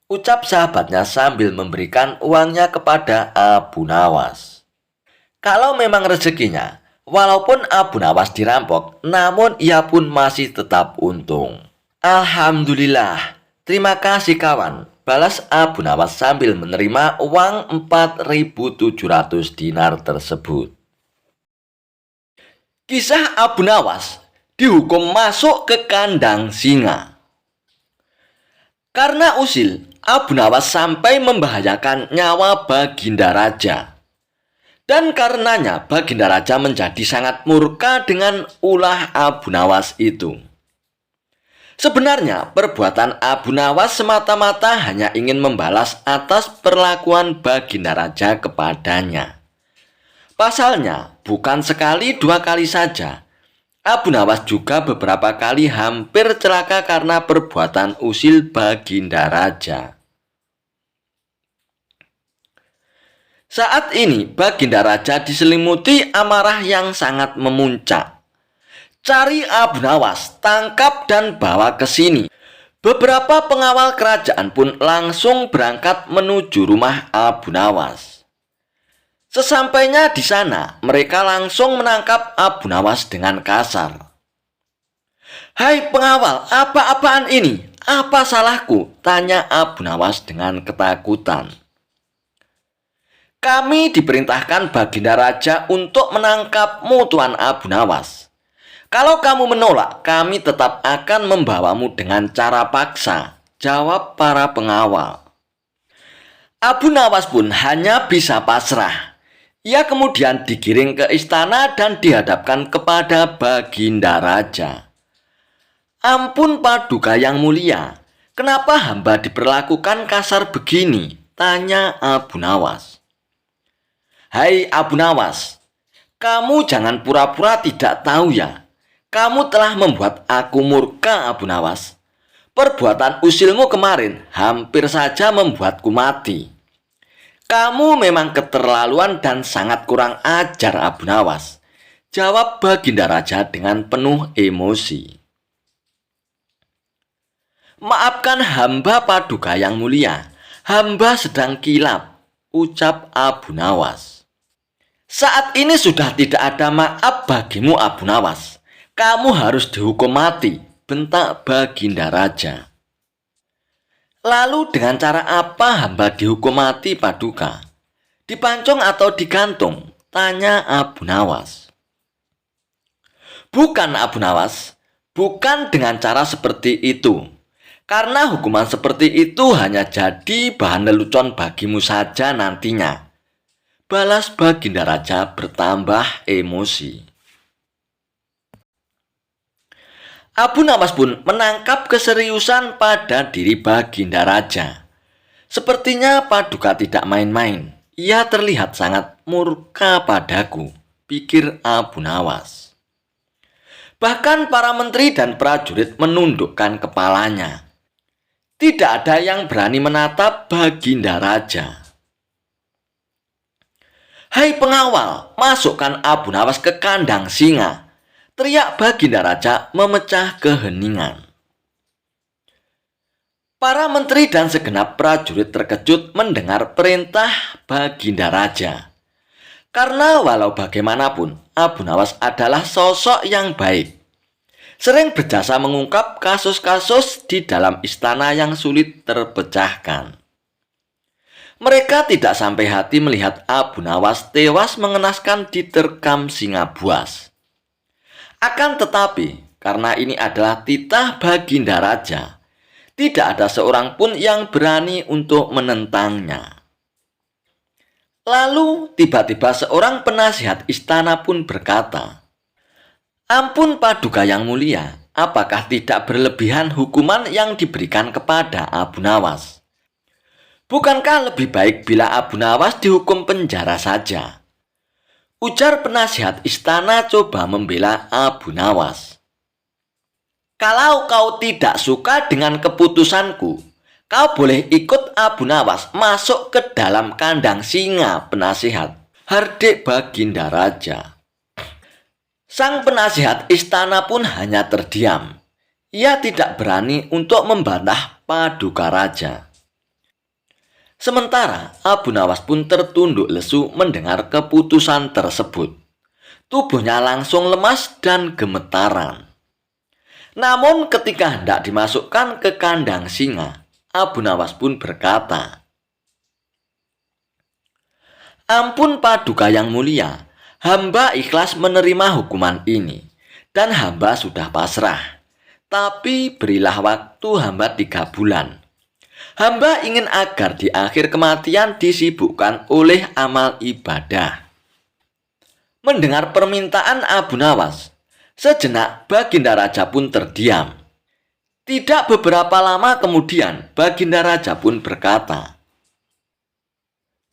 ucap sahabatnya sambil memberikan uangnya kepada Abu Nawas. Kalau memang rezekinya, walaupun Abu Nawas dirampok, namun ia pun masih tetap untung. "Alhamdulillah, terima kasih kawan," balas Abu Nawas sambil menerima uang 4.700 dinar tersebut. Kisah Abu Nawas dihukum masuk ke kandang singa. Karena usil, Abu Nawas sampai membahayakan nyawa Baginda Raja. Dan karenanya Baginda Raja menjadi sangat murka dengan ulah Abu Nawas itu. Sebenarnya perbuatan Abu Nawas semata-mata hanya ingin membalas atas perlakuan Baginda Raja kepadanya. Pasalnya, bukan sekali dua kali saja, Abu Nawas juga beberapa kali hampir celaka karena perbuatan usil Baginda Raja. Saat ini Baginda Raja diselimuti amarah yang sangat memuncak. "Cari Abu Nawas, tangkap dan bawa ke sini." Beberapa pengawal kerajaan pun langsung berangkat menuju rumah Abu Nawas. Sesampainya di sana, mereka langsung menangkap Abu Nawas dengan kasar. "Hai pengawal, apa-apaan ini? Apa salahku?" tanya Abu Nawas dengan ketakutan. "Kami diperintahkan Baginda Raja untuk menangkapmu, Tuan Abu Nawas. Kalau kamu menolak, kami tetap akan membawamu dengan cara paksa," jawab para pengawal. Abu Nawas pun hanya bisa pasrah. Ia kemudian digiring ke istana dan dihadapkan kepada Baginda Raja. "Ampun Paduka yang mulia, kenapa hamba diperlakukan kasar begini?" tanya Abu Nawas. "Hai Abu Nawas, kamu jangan pura-pura tidak tahu ya. Kamu telah membuat aku murka Abu Nawas. Perbuatan usilmu kemarin hampir saja membuatku mati. Kamu memang keterlaluan dan sangat kurang ajar Abu Nawas. jawab Baginda Raja dengan penuh emosi. Maafkan hamba Paduka yang mulia, hamba sedang kilap, ucap Abu Nawas. Saat ini sudah tidak ada maaf bagimu Abu Nawas. Kamu harus dihukum mati, bentak Baginda Raja. Lalu dengan cara apa hamba dihukum mati Paduka? Dipancung atau digantung? Tanya Abu Nawas. Bukan Abu Nawas, bukan dengan cara seperti itu. Karena hukuman seperti itu hanya jadi bahan lelucon bagimu saja nantinya. Balas Baginda Raja bertambah emosi. Abu Nawas pun menangkap keseriusan pada diri Baginda Raja. Sepertinya Paduka tidak main-main. Ia terlihat sangat murka padaku, pikir Abu Nawas. Bahkan para menteri dan prajurit menundukkan kepalanya. Tidak ada yang berani menatap Baginda Raja. Hai pengawal, masukkan Abu Nawas ke kandang singa, teriak Baginda Raja memecah keheningan. Para menteri dan segenap prajurit terkejut mendengar perintah Baginda Raja. Karena walau bagaimanapun, Abu Nawas adalah sosok yang baik. Sering berjasa mengungkap kasus-kasus di dalam istana yang sulit terpecahkan. Mereka tidak sampai hati melihat Abu Nawas tewas mengenaskan diterkam singa buas. Akan tetapi, karena ini adalah titah Baginda Raja, tidak ada seorang pun yang berani untuk menentangnya. Lalu tiba-tiba seorang penasihat istana pun berkata, Ampun Paduka yang mulia, apakah tidak berlebihan hukuman yang diberikan kepada Abu Nawas? Bukankah lebih baik bila Abu Nawas dihukum penjara saja? Ujar penasihat istana coba membela Abu Nawas. Kalau kau tidak suka dengan keputusanku, kau boleh ikut Abu Nawas masuk ke dalam kandang singa, penasihat, hardik Baginda Raja. Sang penasihat istana pun hanya terdiam. Ia tidak berani untuk membantah Paduka Raja. Sementara Abu Nawas pun tertunduk lesu mendengar keputusan tersebut. Tubuhnya langsung lemas dan gemetaran. Namun ketika hendak dimasukkan ke kandang singa, Abu Nawas pun berkata, Ampun Paduka yang mulia, hamba ikhlas menerima hukuman ini, dan hamba sudah pasrah. Tapi berilah waktu hamba 3 bulan. Hamba ingin agar di akhir kematian disibukkan oleh amal ibadah. Mendengar permintaan Abu Nawas, sejenak Baginda Raja pun terdiam. Tidak beberapa lama kemudian, Baginda Raja pun berkata,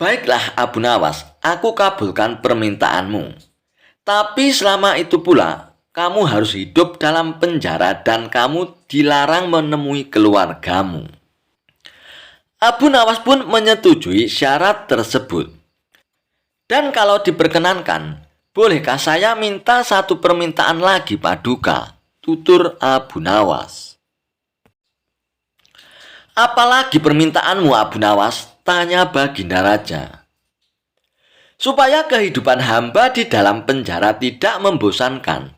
Baiklah Abu Nawas, aku kabulkan permintaanmu. Tapi selama itu pula, kamu harus hidup dalam penjara dan kamu dilarang menemui keluargamu. Abu Nawas pun menyetujui syarat tersebut. Dan kalau diperkenankan, bolehkah saya minta 1 permintaan lagi Paduka? Tutur Abu Nawas. Apalagi permintaanmu Abu Nawas? Tanya Baginda Raja. Supaya kehidupan hamba di dalam penjara tidak membosankan,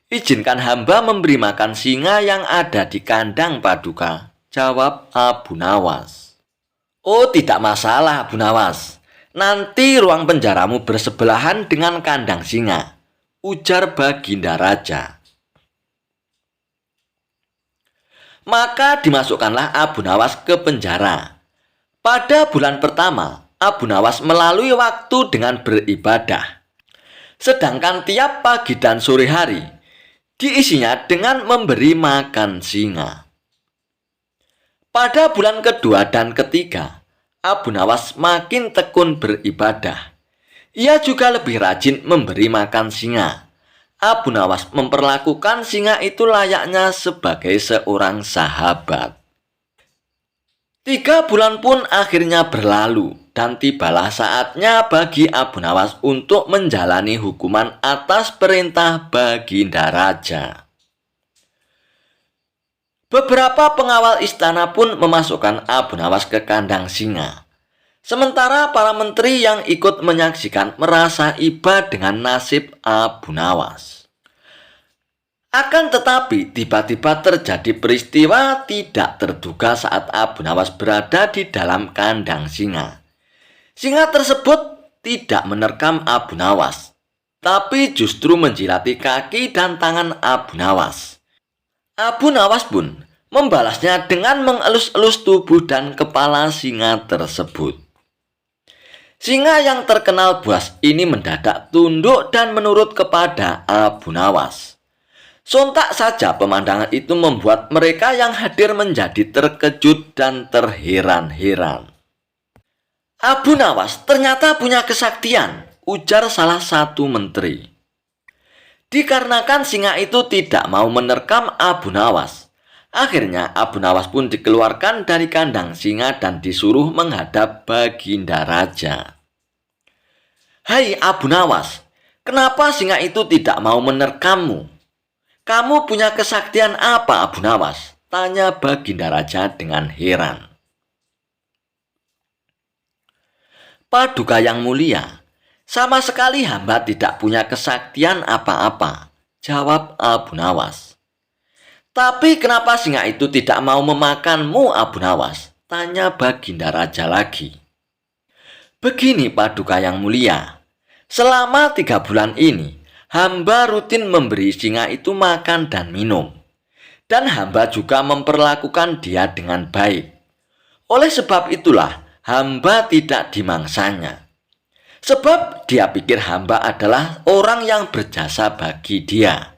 izinkan hamba memberi makan singa yang ada di kandang Paduka, jawab Abu Nawas. Oh, tidak masalah Abu Nawas. Nanti ruang penjaramu bersebelahan dengan kandang singa, ujar Baginda Raja. Maka dimasukkanlah Abu Nawas ke penjara. Pada bulan pertama, Abu Nawas melalui waktu dengan beribadah. Sedangkan tiap pagi dan sore hari, diisinya dengan memberi makan singa. Pada bulan kedua dan ketiga, Abu Nawas makin tekun beribadah. Ia juga lebih rajin memberi makan singa. Abu Nawas memperlakukan singa itu layaknya sebagai seorang sahabat. 3 bulan pun akhirnya berlalu. dan tibalah saatnya bagi Abu Nawas untuk menjalani hukuman atas perintah Baginda Raja. Beberapa pengawal istana pun memasukkan Abu Nawas ke kandang singa. Sementara para menteri yang ikut menyaksikan merasa iba dengan nasib Abu Nawas. Akan tetapi tiba-tiba terjadi peristiwa tidak terduga saat Abu Nawas berada di dalam kandang singa. Singa tersebut tidak menerkam Abu Nawas, tapi justru menjilati kaki dan tangan Abu Nawas. Abu Nawas pun membalasnya dengan mengelus-elus tubuh dan kepala singa tersebut. Singa yang terkenal buas ini mendadak tunduk dan menurut kepada Abu Nawas. Sontak saja pemandangan itu membuat mereka yang hadir menjadi terkejut dan terheran-heran. Abu Nawas ternyata punya kesaktian, ujar salah satu menteri. Dikarenakan singa itu tidak mau menerkam Abu Nawas, akhirnya Abu Nawas pun dikeluarkan dari kandang singa dan disuruh menghadap Baginda Raja. Hai Abu Nawas, kenapa singa itu tidak mau menerkammu? Kamu punya kesaktian apa, Abu Nawas? Tanya Baginda Raja dengan heran. Paduka yang mulia, sama sekali hamba tidak punya kesaktian apa-apa, jawab Abu Nawas. Tapi kenapa singa itu tidak mau memakanmu, Abu Nawas? Tanya Baginda Raja lagi. Begini Paduka yang mulia, selama 3 bulan ini, hamba rutin memberi singa itu makan dan minum. Dan hamba juga memperlakukan dia dengan baik. Oleh sebab itulah, hamba tidak dimangsanya. Sebab dia pikir hamba adalah orang yang berjasa bagi dia.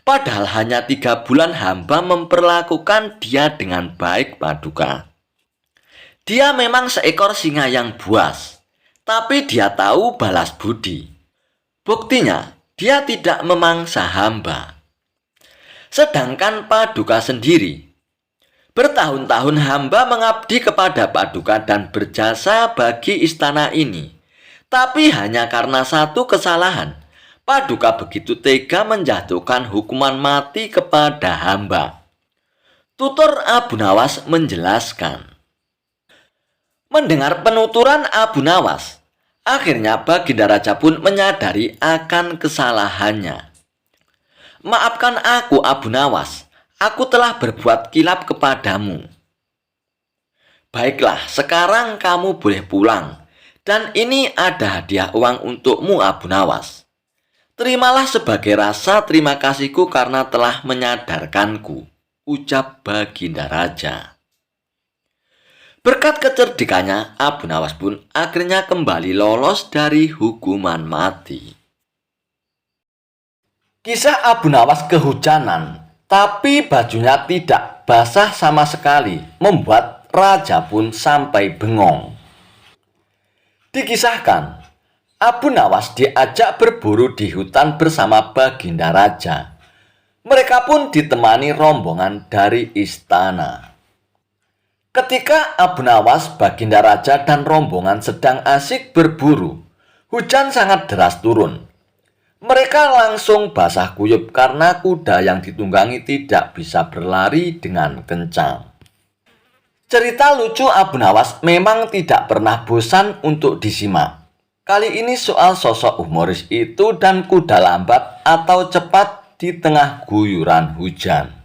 Padahal hanya 3 bulan hamba memperlakukan dia dengan baik, Paduka. Dia memang seekor singa yang buas, tapi dia tahu balas budi. Buktinya, dia tidak memangsa hamba. Sedangkan Paduka sendiri, bertahun-tahun hamba mengabdi kepada Paduka dan berjasa bagi istana ini. Tapi hanya karena satu kesalahan, Paduka begitu tega menjatuhkan hukuman mati kepada hamba. Tutur Abu Nawas menjelaskan. Mendengar penuturan Abu Nawas, akhirnya Baginda Raja pun menyadari akan kesalahannya. Maafkan aku Abu Nawas, aku telah berbuat kilap kepadamu. Baiklah, sekarang kamu boleh pulang. Dan ini ada hadiah uang untukmu Abu Nawas. Terimalah sebagai rasa terima kasihku karena telah menyadarkanku, ucap Baginda Raja. Berkat kecerdikannya, Abu Nawas pun akhirnya kembali lolos dari hukuman mati. Kisah Abu Nawas kehujanan, tapi bajunya tidak basah sama sekali, membuat raja pun sampai bengong. Dikisahkan, Abu Nawas diajak berburu di hutan bersama Baginda Raja. Mereka pun ditemani rombongan dari istana. Ketika Abu Nawas, Baginda Raja, dan rombongan sedang asik berburu, hujan sangat deras turun. Mereka langsung basah kuyup karena kuda yang ditunggangi tidak bisa berlari dengan kencang. Cerita lucu Abu Nawas memang tidak pernah bosan untuk disimak. Kali ini soal sosok humoris itu dan kuda lambat atau cepat di tengah guyuran hujan.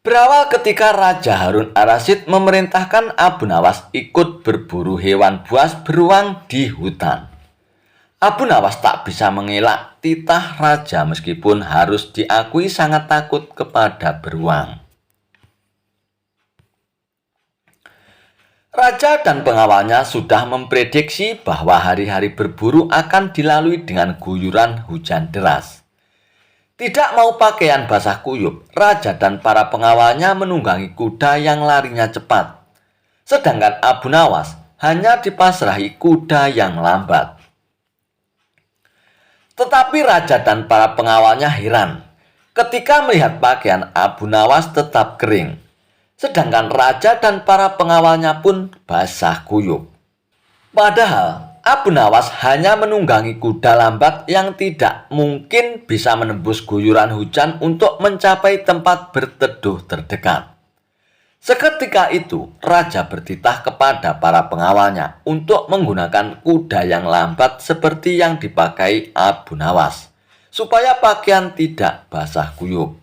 Berawal ketika Raja Harun Ar-Rasyid memerintahkan Abu Nawas ikut berburu hewan buas beruang di hutan. Abu Nawas tak bisa mengelak titah raja meskipun harus diakui sangat takut kepada beruang. Raja dan pengawalnya sudah memprediksi bahwa hari-hari berburu akan dilalui dengan guyuran hujan deras. Tidak mau pakaian basah kuyup, raja dan para pengawalnya menunggangi kuda yang larinya cepat. Sedangkan Abu Nawas hanya dipasrahi kuda yang lambat. Tetapi raja dan para pengawalnya heran ketika melihat pakaian Abu Nawas tetap kering. Sedangkan raja dan para pengawalnya pun basah kuyup. Padahal Abu Nawas hanya menunggangi kuda lambat yang tidak mungkin bisa menembus guyuran hujan untuk mencapai tempat berteduh terdekat. Seketika itu, raja bertitah kepada para pengawalnya untuk menggunakan kuda yang lambat seperti yang dipakai Abu Nawas, supaya pakaian tidak basah kuyup.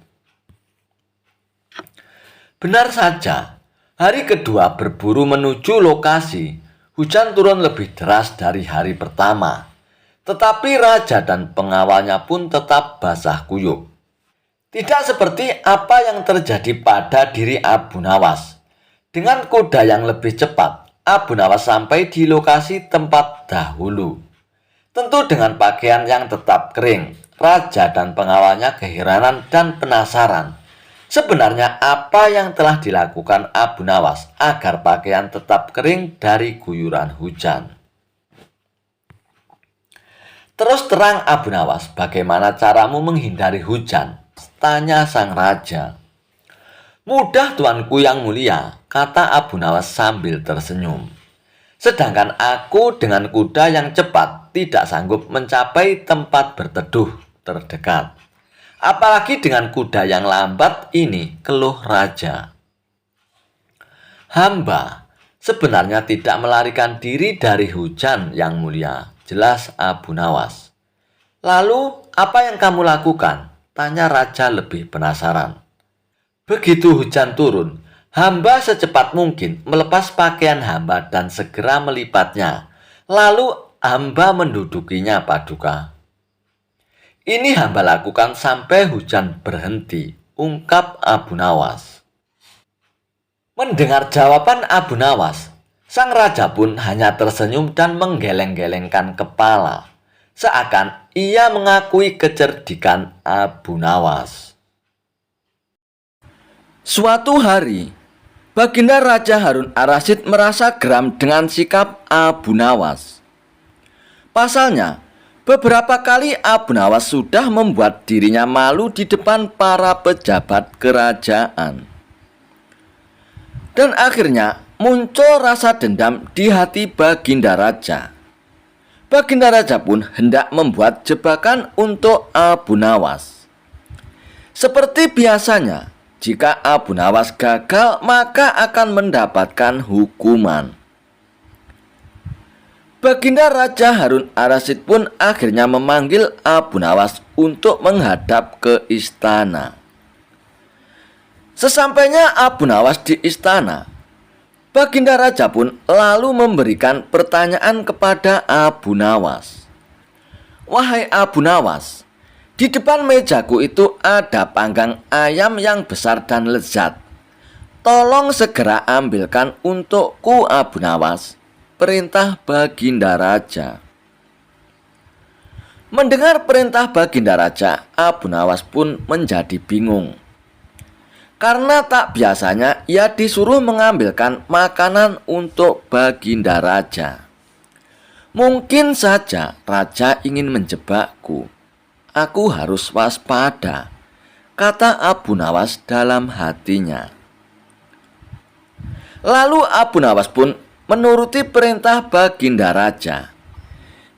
Benar saja, hari kedua berburu menuju lokasi, hujan turun lebih deras dari hari pertama. Tetapi raja dan pengawalnya pun tetap basah kuyup. Tidak seperti apa yang terjadi pada diri Abu Nawas. Dengan kuda yang lebih cepat, Abu Nawas sampai di lokasi tempat dahulu. Tentu dengan pakaian yang tetap kering, raja dan pengawalnya keheranan dan penasaran. Sebenarnya apa yang telah dilakukan Abu Nawas agar pakaian tetap kering dari guyuran hujan? Terus terang Abu Nawas, bagaimana caramu menghindari hujan? Tanya sang raja. Mudah tuanku yang mulia, kata Abu Nawas sambil tersenyum. Sedangkan aku dengan kuda yang cepat tidak sanggup mencapai tempat berteduh terdekat. Apalagi dengan kuda yang lambat ini, keluh raja. Hamba sebenarnya tidak melarikan diri dari hujan yang mulia, jelas Abu Nawas. Lalu apa yang kamu lakukan? Tanya raja lebih penasaran. Begitu hujan turun, hamba secepat mungkin melepas pakaian hamba dan segera melipatnya. Lalu hamba mendudukinya, Paduka. Ini hamba lakukan sampai hujan berhenti, ungkap Abu Nawas. Mendengar jawaban Abu Nawas, sang raja pun hanya tersenyum dan menggeleng-gelengkan kepala. Seakan ia mengakui kecerdikan Abu Nawas. Suatu hari, Baginda Raja Harun Ar-Rasyid merasa geram dengan sikap Abu Nawas. Pasalnya, beberapa kali Abu Nawas sudah membuat dirinya malu di depan para pejabat kerajaan. Dan akhirnya muncul rasa dendam di hati Baginda Raja. Baginda Raja pun hendak membuat jebakan untuk Abu Nawas. Seperti biasanya, jika Abu Nawas gagal, maka akan mendapatkan hukuman. Baginda Raja Harun Ar-Rasyid pun akhirnya memanggil Abu Nawas untuk menghadap ke istana. Sesampainya Abu Nawas di istana, Baginda Raja pun lalu memberikan pertanyaan kepada Abu Nawas. Wahai Abu Nawas, di depan mejaku itu ada panggang ayam yang besar dan lezat. Tolong segera ambilkan untukku, Abu Nawas, perintah Baginda Raja. Mendengar perintah Baginda Raja, Abu Nawas pun menjadi bingung. Karena tak biasanya ia disuruh mengambilkan makanan untuk Baginda Raja. Mungkin saja Raja ingin menjebakku. Aku harus waspada, kata Abu Nawas dalam hatinya. Lalu Abu Nawas pun menuruti perintah Baginda Raja.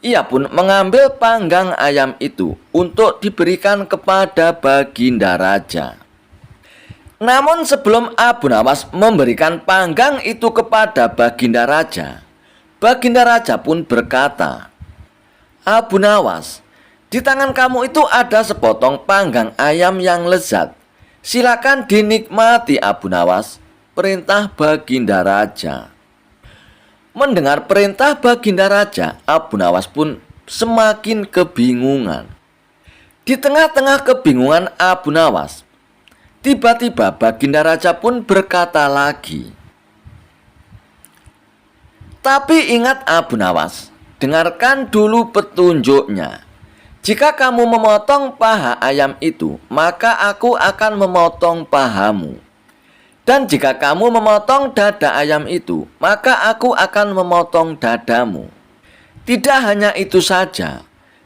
Ia pun mengambil panggang ayam itu untuk diberikan kepada Baginda Raja. Namun sebelum Abu Nawas memberikan panggang itu kepada Baginda Raja, Baginda Raja pun berkata, Abu Nawas, di tangan kamu itu ada sepotong panggang ayam yang lezat. Silakan dinikmati, Abu Nawas, perintah Baginda Raja. Mendengar perintah Baginda Raja, Abu Nawas pun semakin kebingungan. Di tengah-tengah kebingungan Abu Nawas, tiba-tiba Baginda Raja pun berkata lagi, tapi ingat Abu Nawas, dengarkan dulu petunjuknya. Jika kamu memotong paha ayam itu, maka aku akan memotong pahamu. Dan jika kamu memotong dada ayam itu, maka aku akan memotong dadamu. Tidak hanya itu saja,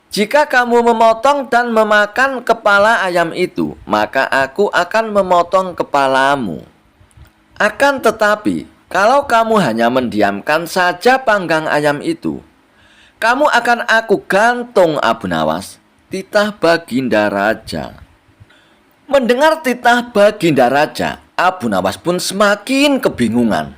jika kamu memotong dan memakan kepala ayam itu, maka aku akan memotong kepalamu. Akan tetapi, Kalau kamu hanya mendiamkan saja panggang ayam itu, kamu akan aku gantung, Abu Nawas, titah Baginda Raja. Mendengar titah Baginda Raja, Abu Nawas pun semakin kebingungan.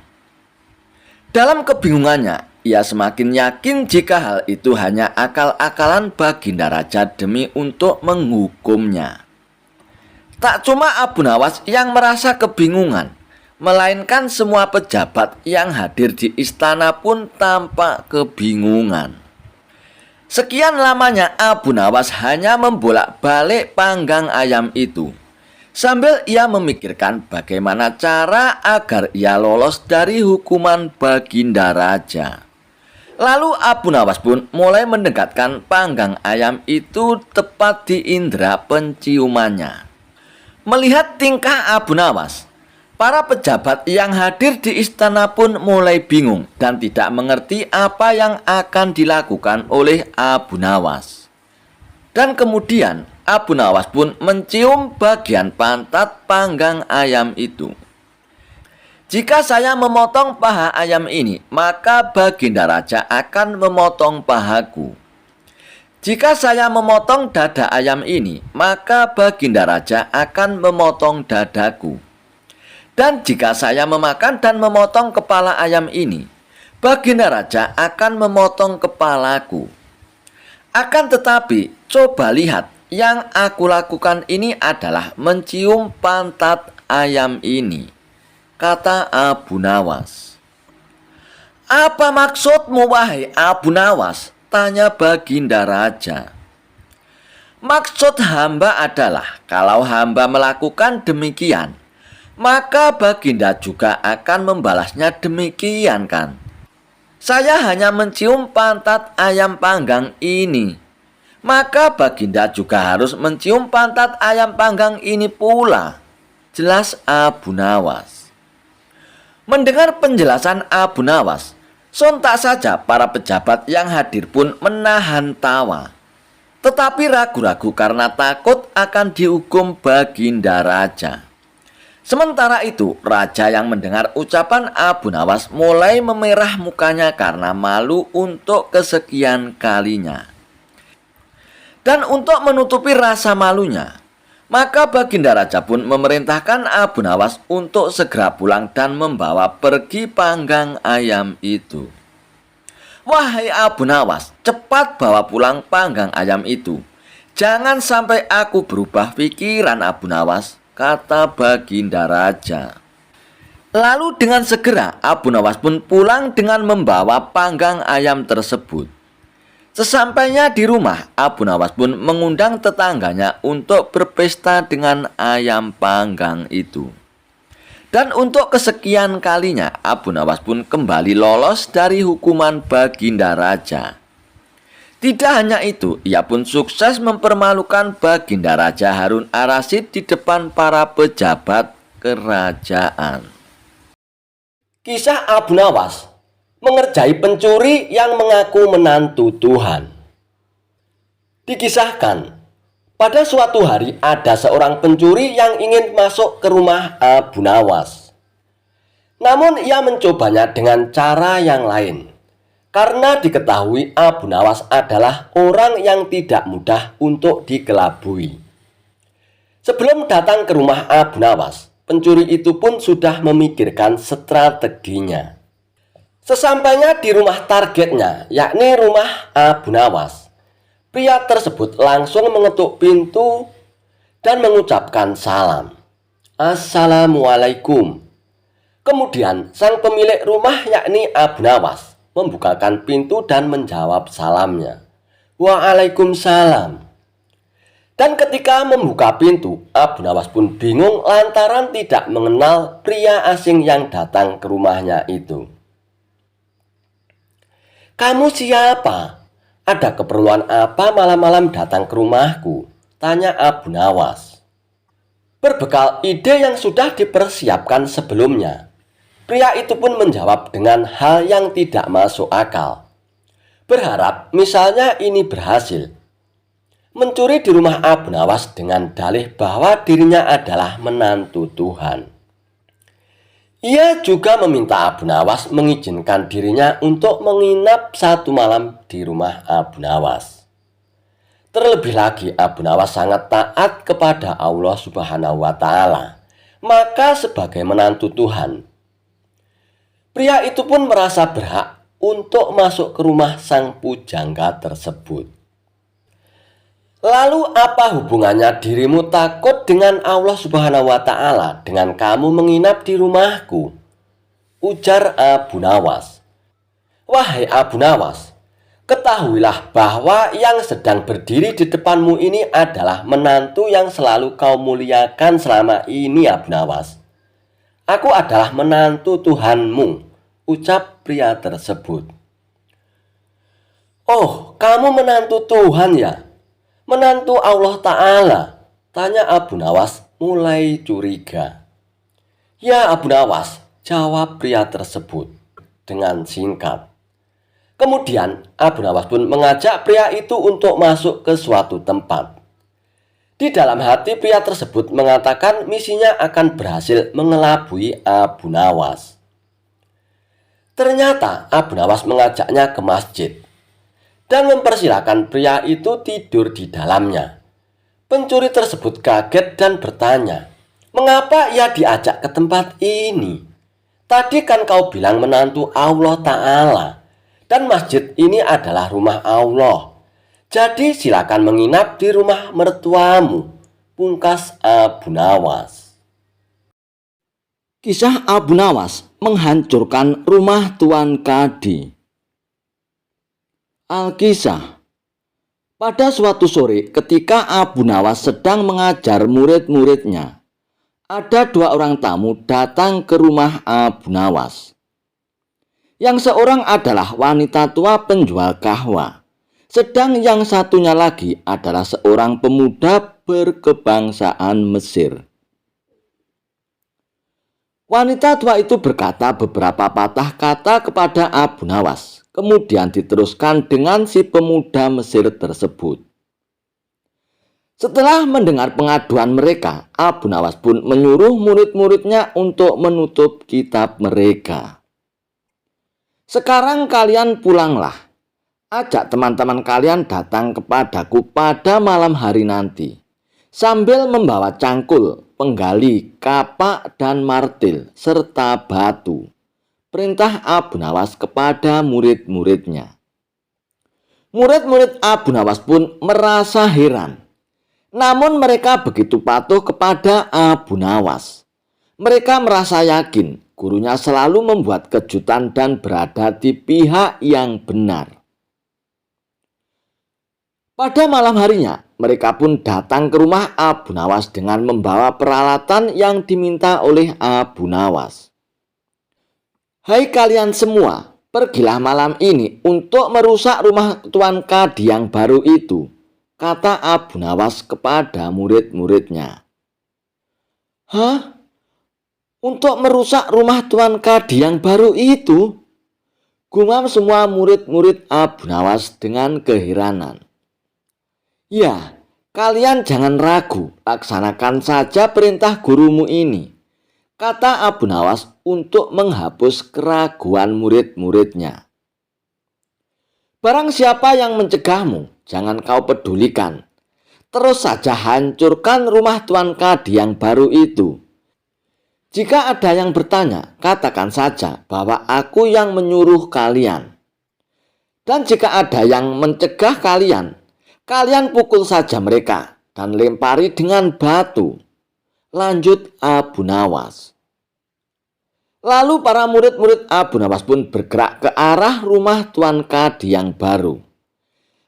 Dalam kebingungannya, ia semakin yakin jika hal itu hanya akal-akalan Baginda Raja demi untuk menghukumnya. Tak cuma Abu Nawas yang merasa kebingungan, melainkan semua pejabat yang hadir di istana pun tampak kebingungan. Sekian lamanya Abu Nawas hanya membolak-balik panggang ayam itu, sambil ia memikirkan bagaimana cara agar ia lolos dari hukuman Baginda Raja. Lalu Abu Nawas pun mulai mendekatkan panggang ayam itu tepat di indera penciumannya. Melihat tingkah Abu Nawas, para pejabat yang hadir di istana pun mulai bingung dan tidak mengerti apa yang akan dilakukan oleh Abu Nawas. Dan kemudian Abu Nawas pun mencium bagian pantat panggang ayam itu. Jika saya memotong paha ayam ini, maka Baginda Raja akan memotong pahaku. Jika saya memotong dada ayam ini, maka Baginda Raja akan memotong dadaku. Dan jika saya memakan dan memotong kepala ayam ini, Baginda Raja akan memotong kepalaku. Akan tetapi, coba lihat, yang aku lakukan ini adalah mencium pantat ayam ini, kata Abu Nawas. Apa maksudmu, wahai Abu Nawas? Tanya Baginda Raja. Maksud hamba adalah kalau hamba melakukan demikian, maka Baginda juga akan membalasnya demikian kan? Saya hanya mencium pantat ayam panggang ini, maka Baginda juga harus mencium pantat ayam panggang ini pula, jelas Abu Nawas. Mendengar penjelasan Abu Nawas, sontak saja para pejabat yang hadir pun menahan tawa, tetapi ragu-ragu karena takut akan dihukum Baginda Raja. Sementara itu, raja yang mendengar ucapan Abu Nawas mulai memerah mukanya karena malu untuk kesekian kalinya. Dan untuk menutupi rasa malunya, maka Baginda Raja pun memerintahkan Abu Nawas untuk segera pulang dan membawa pergi panggang ayam itu. Wahai Abu Nawas, cepat bawa pulang panggang ayam itu. Jangan sampai aku berubah pikiran, Abu Nawas, kata Baginda Raja. Lalu dengan segera Abu Nawas pun pulang dengan membawa panggang ayam tersebut. Sesampainya di rumah, Abu Nawas pun mengundang tetangganya untuk berpesta dengan ayam panggang itu. Dan untuk kesekian kalinya, Abu Nawas pun kembali lolos dari hukuman Baginda Raja. Tidak hanya itu, ia pun sukses mempermalukan Baginda Raja Harun Ar-Rasyid di depan para pejabat kerajaan. Kisah Abu Nawas mengerjai pencuri yang mengaku menantu Tuhan. Dikisahkan, pada suatu hari ada seorang pencuri yang ingin masuk ke rumah Abu Nawas. Namun ia mencobanya dengan cara yang lain. Karena diketahui Abu Nawas adalah orang yang tidak mudah untuk dikelabui. Sebelum datang ke rumah Abu Nawas, pencuri itu pun sudah memikirkan strateginya. Sesampainya di rumah targetnya, yakni rumah Abu Nawas, pria tersebut langsung mengetuk pintu dan mengucapkan salam. Assalamualaikum. Kemudian sang pemilik rumah, yakni Abu Nawas, membukakan pintu dan menjawab salamnya. Waalaikumsalam. Dan ketika membuka pintu, Abu Nawas pun bingung lantaran tidak mengenal pria asing yang datang ke rumahnya itu. Kamu siapa? Ada keperluan apa malam-malam datang ke rumahku? Tanya Abu Nawas. Berbekal ide yang sudah dipersiapkan sebelumnya, pria itu pun menjawab dengan hal yang tidak masuk akal. Berharap misalnya ini berhasil. Mencuri di rumah Abu Nawas dengan dalih bahwa dirinya adalah menantu Tuhan. Ia juga meminta Abu Nawas mengizinkan dirinya untuk menginap 1 malam di rumah Abu Nawas. Terlebih lagi Abu Nawas sangat taat kepada Allah Subhanahu wa Ta'ala. Maka sebagai menantu Tuhan, pria itu pun merasa berhak untuk masuk ke rumah sang pujangga tersebut. Lalu apa hubungannya dirimu takut dengan Allah Subhanahu wa Ta'ala dengan kamu menginap di rumahku? Ujar Abu Nawas. Wahai Abu Nawas, ketahuilah bahwa yang sedang berdiri di depanmu ini adalah menantu yang selalu kau muliakan selama ini, Abu Nawas. Aku adalah menantu Tuhanmu, ucap pria tersebut. Oh, kamu menantu Tuhan ya? Menantu Allah Ta'ala? Tanya Abu Nawas mulai curiga. Ya Abu Nawas, jawab pria tersebut dengan singkat. Kemudian Abu Nawas pun mengajak pria itu untuk masuk ke suatu tempat. Di dalam hati pria tersebut mengatakan misinya akan berhasil mengelabui Abu Nawas. Ternyata Abu Nawas mengajaknya ke masjid dan mempersilahkan pria itu tidur di dalamnya. Pencuri tersebut kaget dan bertanya, mengapa ia diajak ke tempat ini? Tadi kan kau bilang menantu Allah Ta'ala, dan masjid ini adalah rumah Allah. Jadi silakan menginap di rumah mertuamu, pungkas Abu Nawas. Kisah Abu Nawas menghancurkan rumah Tuan Kadi. Alkisah. Pada suatu sore ketika Abu Nawas sedang mengajar murid-muridnya, ada 2 orang tamu datang ke rumah Abu Nawas. Yang seorang adalah wanita tua penjual kahwa, sedang yang satunya lagi adalah seorang pemuda berkebangsaan Mesir. Wanita tua itu berkata beberapa patah kata kepada Abu Nawas, kemudian diteruskan dengan si pemuda Mesir tersebut. Setelah mendengar pengaduan mereka, Abu Nawas pun menyuruh murid-muridnya untuk menutup kitab mereka. Sekarang kalian pulanglah. Ajak teman-teman kalian datang kepadaku pada malam hari nanti, sambil membawa cangkul, penggali, kapak, dan martil, serta batu. Perintah Abu Nawas kepada murid-muridnya. Murid-murid Abu Nawas pun merasa heran. Namun mereka begitu patuh kepada Abu Nawas. Mereka merasa yakin gurunya selalu membuat kejutan dan berada di pihak yang benar. Pada malam harinya, mereka pun datang ke rumah Abu Nawas dengan membawa peralatan yang diminta oleh Abu Nawas. Hai kalian semua, pergilah malam ini untuk merusak rumah Tuan Kadi yang baru itu, kata Abu Nawas kepada murid-muridnya. Hah? Untuk merusak rumah Tuan Kadi yang baru itu? Gumam semua murid-murid Abu Nawas dengan keheranan. Ya, kalian jangan ragu, laksanakan saja perintah gurumu ini, kata Abu Nawas untuk menghapus keraguan murid-muridnya. Barang siapa yang mencegahmu, jangan kau pedulikan. Terus saja hancurkan rumah Tuan Kadi yang baru itu. Jika ada yang bertanya, katakan saja bahwa aku yang menyuruh kalian. Dan jika ada yang mencegah kalian, kalian pukul saja mereka dan lempari dengan batu. Lanjut Abu Nawas. Lalu para murid-murid Abu Nawas pun bergerak ke arah rumah Tuan Kadi yang baru.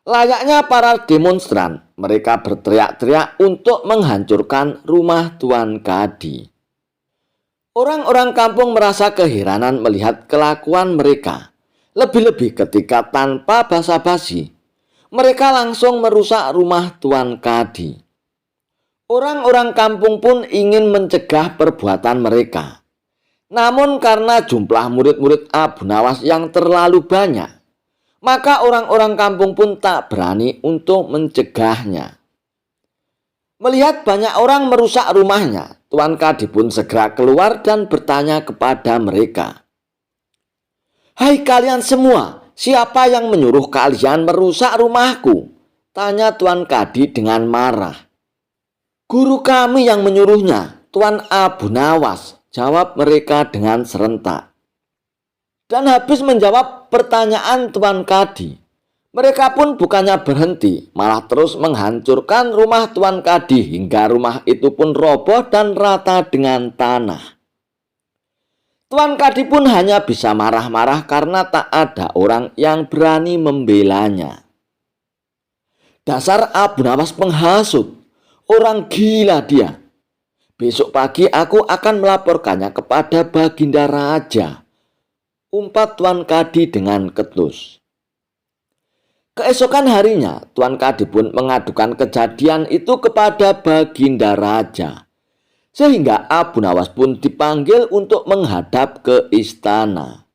Layaknya para demonstran, mereka berteriak-teriak untuk menghancurkan rumah Tuan Kadi. Orang-orang kampung merasa keheranan melihat kelakuan mereka. Lebih-lebih ketika tanpa basa-basi, mereka langsung merusak rumah Tuan Kadi. Orang-orang kampung pun ingin mencegah perbuatan mereka. Namun karena jumlah murid-murid Abu Nawas yang terlalu banyak, maka orang-orang kampung pun tak berani untuk mencegahnya. Melihat banyak orang merusak rumahnya, Tuan Kadi pun segera keluar dan bertanya kepada mereka, "Hai kalian semua, siapa yang menyuruh kalian merusak rumahku?" tanya Tuan Kadi dengan marah. "Guru kami yang menyuruhnya, Tuan Abu Nawas," jawab mereka dengan serentak. Dan habis menjawab pertanyaan Tuan Kadi, mereka pun bukannya berhenti, malah terus menghancurkan rumah Tuan Kadi hingga rumah itu pun roboh dan rata dengan tanah. Tuan Kadi pun hanya bisa marah-marah karena tak ada orang yang berani membelanya. "Dasar Abu Nawas penghasut, orang gila dia. Besok pagi aku akan melaporkannya kepada Baginda Raja," umpat Tuan Kadi dengan ketus. Keesokan harinya, Tuan Kadi pun mengadukan kejadian itu kepada Baginda Raja. Sehingga Abu Nawas pun dipanggil untuk menghadap ke istana.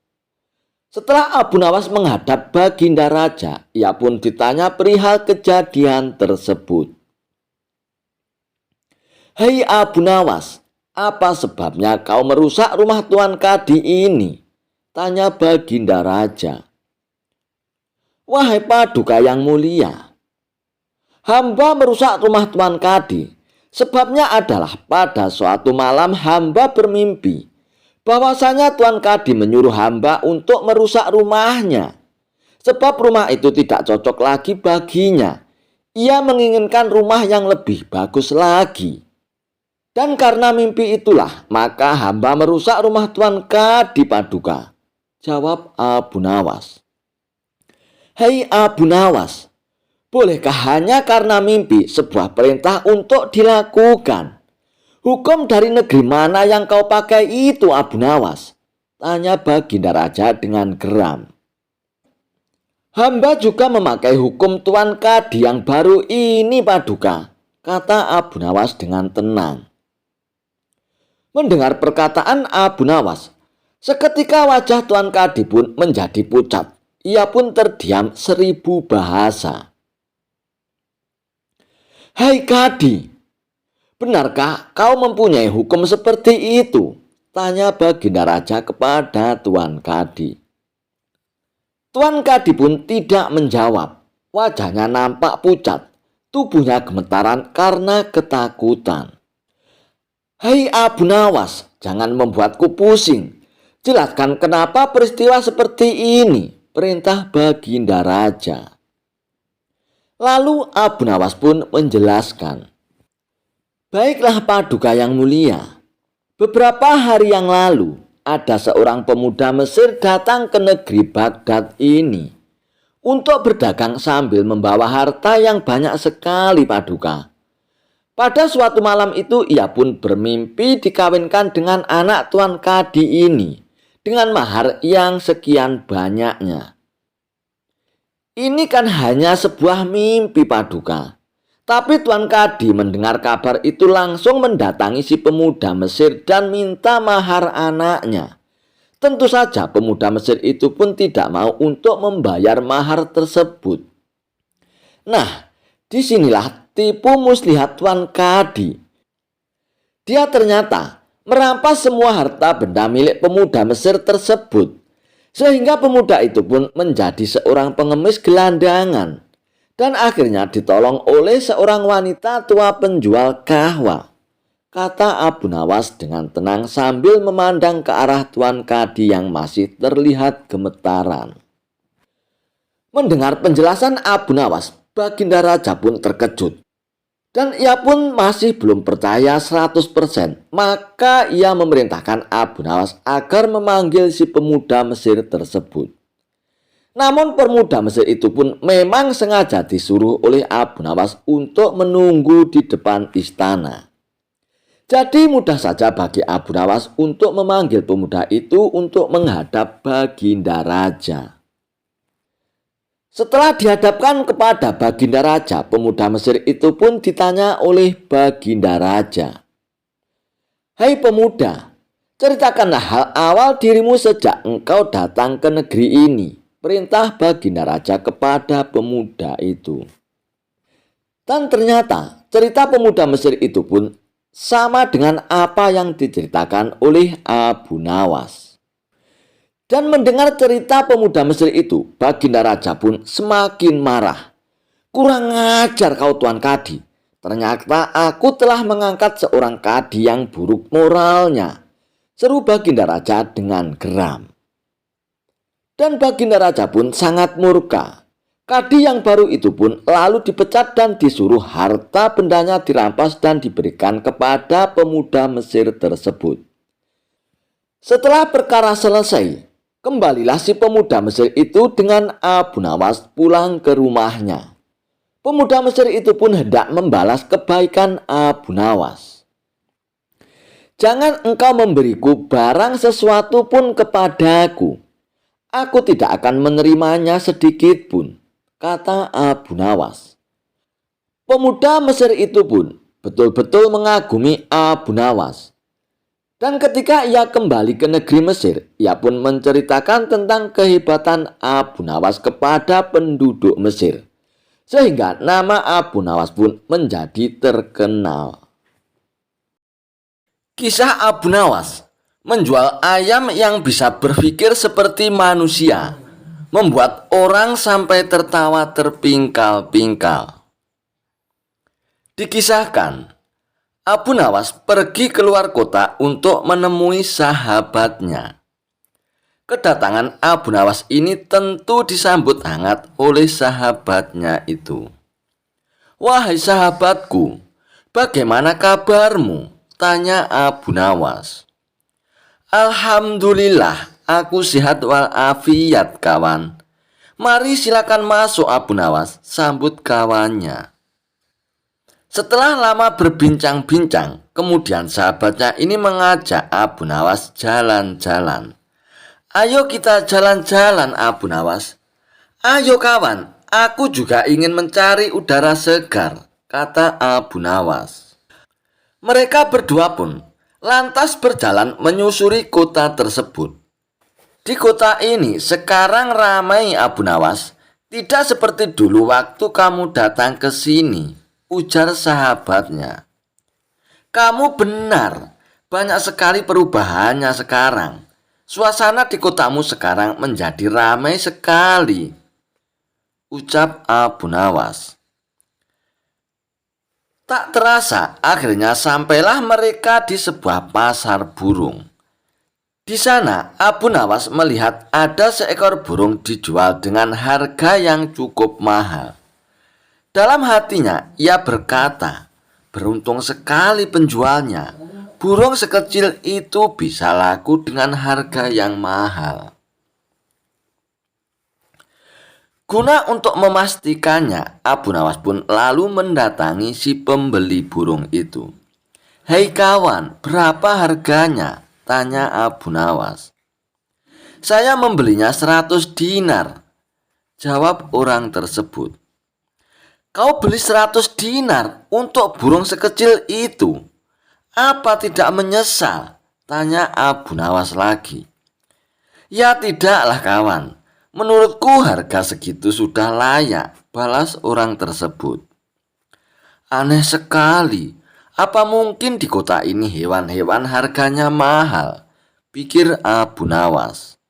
Setelah Abu Nawas menghadap Baginda Raja, ia pun ditanya perihal kejadian tersebut. "Hei Abu Nawas, apa sebabnya kau merusak rumah Tuan Kadi ini?" tanya Baginda Raja. "Wahai Paduka yang mulia, hamba merusak rumah Tuan Kadi. Sebabnya adalah pada suatu malam hamba bermimpi bahwasanya Tuan Kadi menyuruh hamba untuk merusak rumahnya. Sebab rumah itu tidak cocok lagi baginya. Ia menginginkan rumah yang lebih bagus lagi. Dan karena mimpi itulah maka hamba merusak rumah Tuan Kadi, Paduka," jawab Abu Nawas. "Hei Abu Nawas, bolehkah hanya karena mimpi sebuah perintah untuk dilakukan? Hukum dari negeri mana yang kau pakai itu, Abu Nawas?" tanya Baginda Raja dengan geram. "Hamba juga memakai hukum Tuan Kadi yang baru ini, Paduka," kata Abu Nawas dengan tenang. Mendengar perkataan Abu Nawas, seketika wajah Tuan Kadi pun menjadi pucat. Ia pun terdiam 1000 bahasa. "Hai Kadi, benarkah kau mempunyai hukum seperti itu?" tanya Baginda Raja kepada Tuan Kadi. Tuan Kadi pun tidak menjawab. Wajahnya nampak pucat, tubuhnya gemetaran karena ketakutan. "Hai Abu Nawas, jangan membuatku pusing. Jelaskan kenapa peristiwa seperti ini," perintah Baginda Raja. Lalu Abu Nawas pun menjelaskan. "Baiklah Paduka yang mulia, beberapa hari yang lalu ada seorang pemuda Mesir datang ke negeri Baghdad ini untuk berdagang sambil membawa harta yang banyak sekali, Paduka. Pada suatu malam itu ia pun bermimpi dikawinkan dengan anak Tuan Kadi ini dengan mahar yang sekian banyaknya. Ini kan hanya sebuah mimpi, Paduka. Tapi Tuan Kadi mendengar kabar itu langsung mendatangi si pemuda Mesir dan minta mahar anaknya. Tentu saja pemuda Mesir itu pun tidak mau untuk membayar mahar tersebut. Nah, disinilah tipu muslihat Tuan Kadi. Dia ternyata merampas semua harta benda milik pemuda Mesir tersebut. Sehingga pemuda itu pun menjadi seorang pengemis gelandangan. Dan akhirnya ditolong oleh seorang wanita tua penjual kahwa," kata Abu Nawas dengan tenang sambil memandang ke arah Tuan Kadi yang masih terlihat gemetaran. Mendengar penjelasan Abu Nawas, Baginda Raja pun terkejut. Dan ia pun masih belum percaya 100%. Maka ia memerintahkan Abu Nawas agar memanggil si pemuda Mesir tersebut. Namun pemuda Mesir itu pun memang sengaja disuruh oleh Abu Nawas untuk menunggu di depan istana. Jadi mudah saja bagi Abu Nawas untuk memanggil pemuda itu untuk menghadap Baginda Raja. Setelah dihadapkan kepada Baginda Raja, pemuda Mesir itu pun ditanya oleh Baginda Raja. "Hai pemuda, ceritakanlah hal awal dirimu sejak engkau datang ke negeri ini," perintah Baginda Raja kepada pemuda itu. Dan ternyata cerita pemuda Mesir itu pun sama dengan apa yang diceritakan oleh Abu Nawas. Dan mendengar cerita pemuda Mesir itu, baginda raja pun semakin marah. "Kurang ajar kau Tuan Kadi. Ternyata aku telah mengangkat seorang kadi yang buruk moralnya," seru baginda raja dengan geram. Dan baginda raja pun sangat murka. Kadi yang baru itu pun lalu dipecat dan disuruh harta bendanya dirampas dan diberikan kepada pemuda Mesir tersebut. Setelah perkara selesai, kembalilah si pemuda Mesir itu dengan Abu Nawas pulang ke rumahnya. Pemuda Mesir itu pun hendak membalas kebaikan Abu Nawas. "Jangan engkau memberiku barang sesuatu pun kepadaku. Aku tidak akan menerimanya sedikit pun," kata Abu Nawas. Pemuda Mesir itu pun betul-betul mengagumi Abu Nawas. Dan ketika ia kembali ke negeri Mesir, ia pun menceritakan tentang kehebatan Abu Nawas kepada penduduk Mesir. Sehingga nama Abu Nawas pun menjadi terkenal. Kisah Abu Nawas menjual ayam yang bisa berpikir seperti manusia, membuat orang sampai tertawa terpingkal-pingkal. Dikisahkan, Abu Nawas pergi keluar kota untuk menemui sahabatnya. Kedatangan Abu Nawas ini tentu disambut hangat oleh sahabatnya itu. "Wahai sahabatku, bagaimana kabarmu?" tanya Abu Nawas. "Alhamdulillah, aku sehat walafiat kawan. Mari silakan masuk Abu Nawas," sambut kawannya. Setelah lama berbincang-bincang, kemudian sahabatnya ini mengajak Abu Nawas jalan-jalan. "Ayo kita jalan-jalan Abu Nawas." "Ayo kawan, aku juga ingin mencari udara segar," kata Abu Nawas. Mereka berdua pun lantas berjalan menyusuri kota tersebut. Di kota ini sekarang ramai Abu Nawas. "Tidak seperti dulu waktu kamu datang ke sini," ujar sahabatnya. "Kamu benar, banyak sekali perubahannya sekarang. Suasana di kotamu sekarang menjadi ramai sekali," ucap Abu Nawas. Tak terasa, akhirnya sampailah mereka di sebuah pasar burung. Di sana, Abu Nawas melihat ada seekor burung dijual dengan harga yang cukup mahal. Dalam hatinya, ia berkata, "Beruntung sekali penjualnya. Burung sekecil itu bisa laku dengan harga yang mahal." Guna untuk memastikannya, Abu Nawas pun lalu mendatangi si pembeli burung itu. "Hei kawan, berapa harganya?" tanya Abu Nawas. "Saya membelinya 100 dinar," jawab orang tersebut. "Kau beli 100 dinar untuk burung sekecil itu? Apa tidak menyesal?" tanya Abu Nawas lagi. "Ya tidaklah kawan. Menurutku harga segitu sudah layak," balas orang tersebut. "Aneh sekali. Apa mungkin di kota ini hewan-hewan harganya mahal?" pikir Abu Nawas.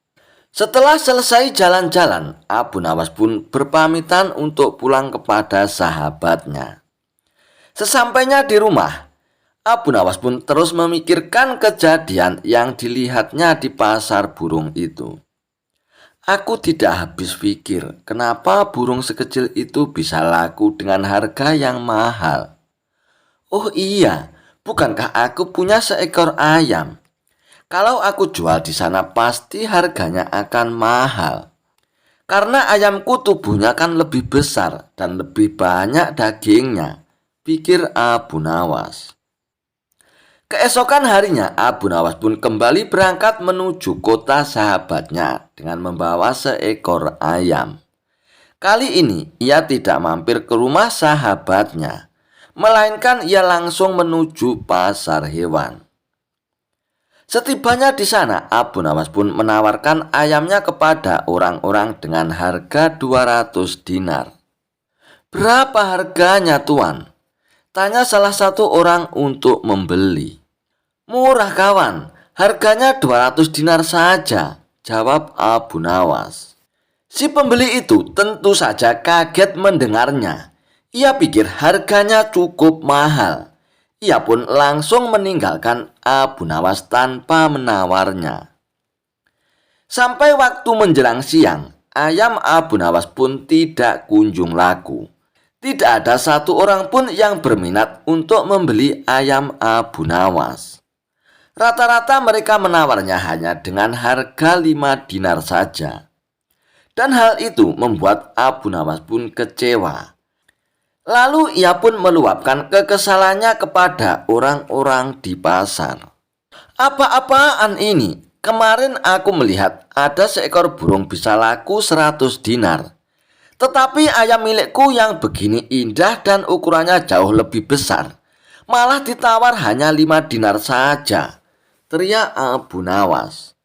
Setelah selesai jalan-jalan, Abu Nawas pun berpamitan untuk pulang kepada sahabatnya. Sesampainya di rumah, Abu Nawas pun terus memikirkan kejadian yang dilihatnya di pasar burung itu. "Aku tidak habis pikir kenapa burung sekecil itu bisa laku dengan harga yang mahal. Oh iya, bukankah aku punya seekor ayam? Kalau aku jual di sana pasti harganya akan mahal. Karena ayamku tubuhnya kan lebih besar dan lebih banyak dagingnya," pikir Abu Nawas. Keesokan harinya, Abu Nawas pun kembali berangkat menuju kota sahabatnya dengan membawa seekor ayam. Kali ini ia tidak mampir ke rumah sahabatnya, melainkan ia langsung menuju pasar hewan. Setibanya di sana, Abu Nawas pun menawarkan ayamnya kepada orang-orang dengan harga 200 dinar. "Berapa harganya, Tuan?" Tanya salah satu orang untuk membeli. Murah kawan, harganya 200 dinar saja, jawab Abu Nawas. Si pembeli itu tentu saja kaget mendengarnya. Ia pikir harganya cukup mahal. Ia pun langsung meninggalkan Abu Nawas tanpa menawarnya. Sampai waktu menjelang siang, ayam Abu Nawas pun tidak kunjung laku. Tidak ada satu orang pun yang berminat untuk membeli ayam Abu Nawas. Rata-rata mereka menawarnya hanya dengan harga 5 dinar saja. Dan hal itu membuat Abu Nawas pun kecewa. Lalu ia pun meluapkan kekesalannya kepada orang-orang di pasar. Apa-apaan ini? Kemarin aku melihat ada seekor burung bisa laku 100 dinar. Tetapi ayam milikku yang begini indah dan ukurannya jauh lebih besar malah ditawar hanya 5 dinar saja, teriak Abu Nawas.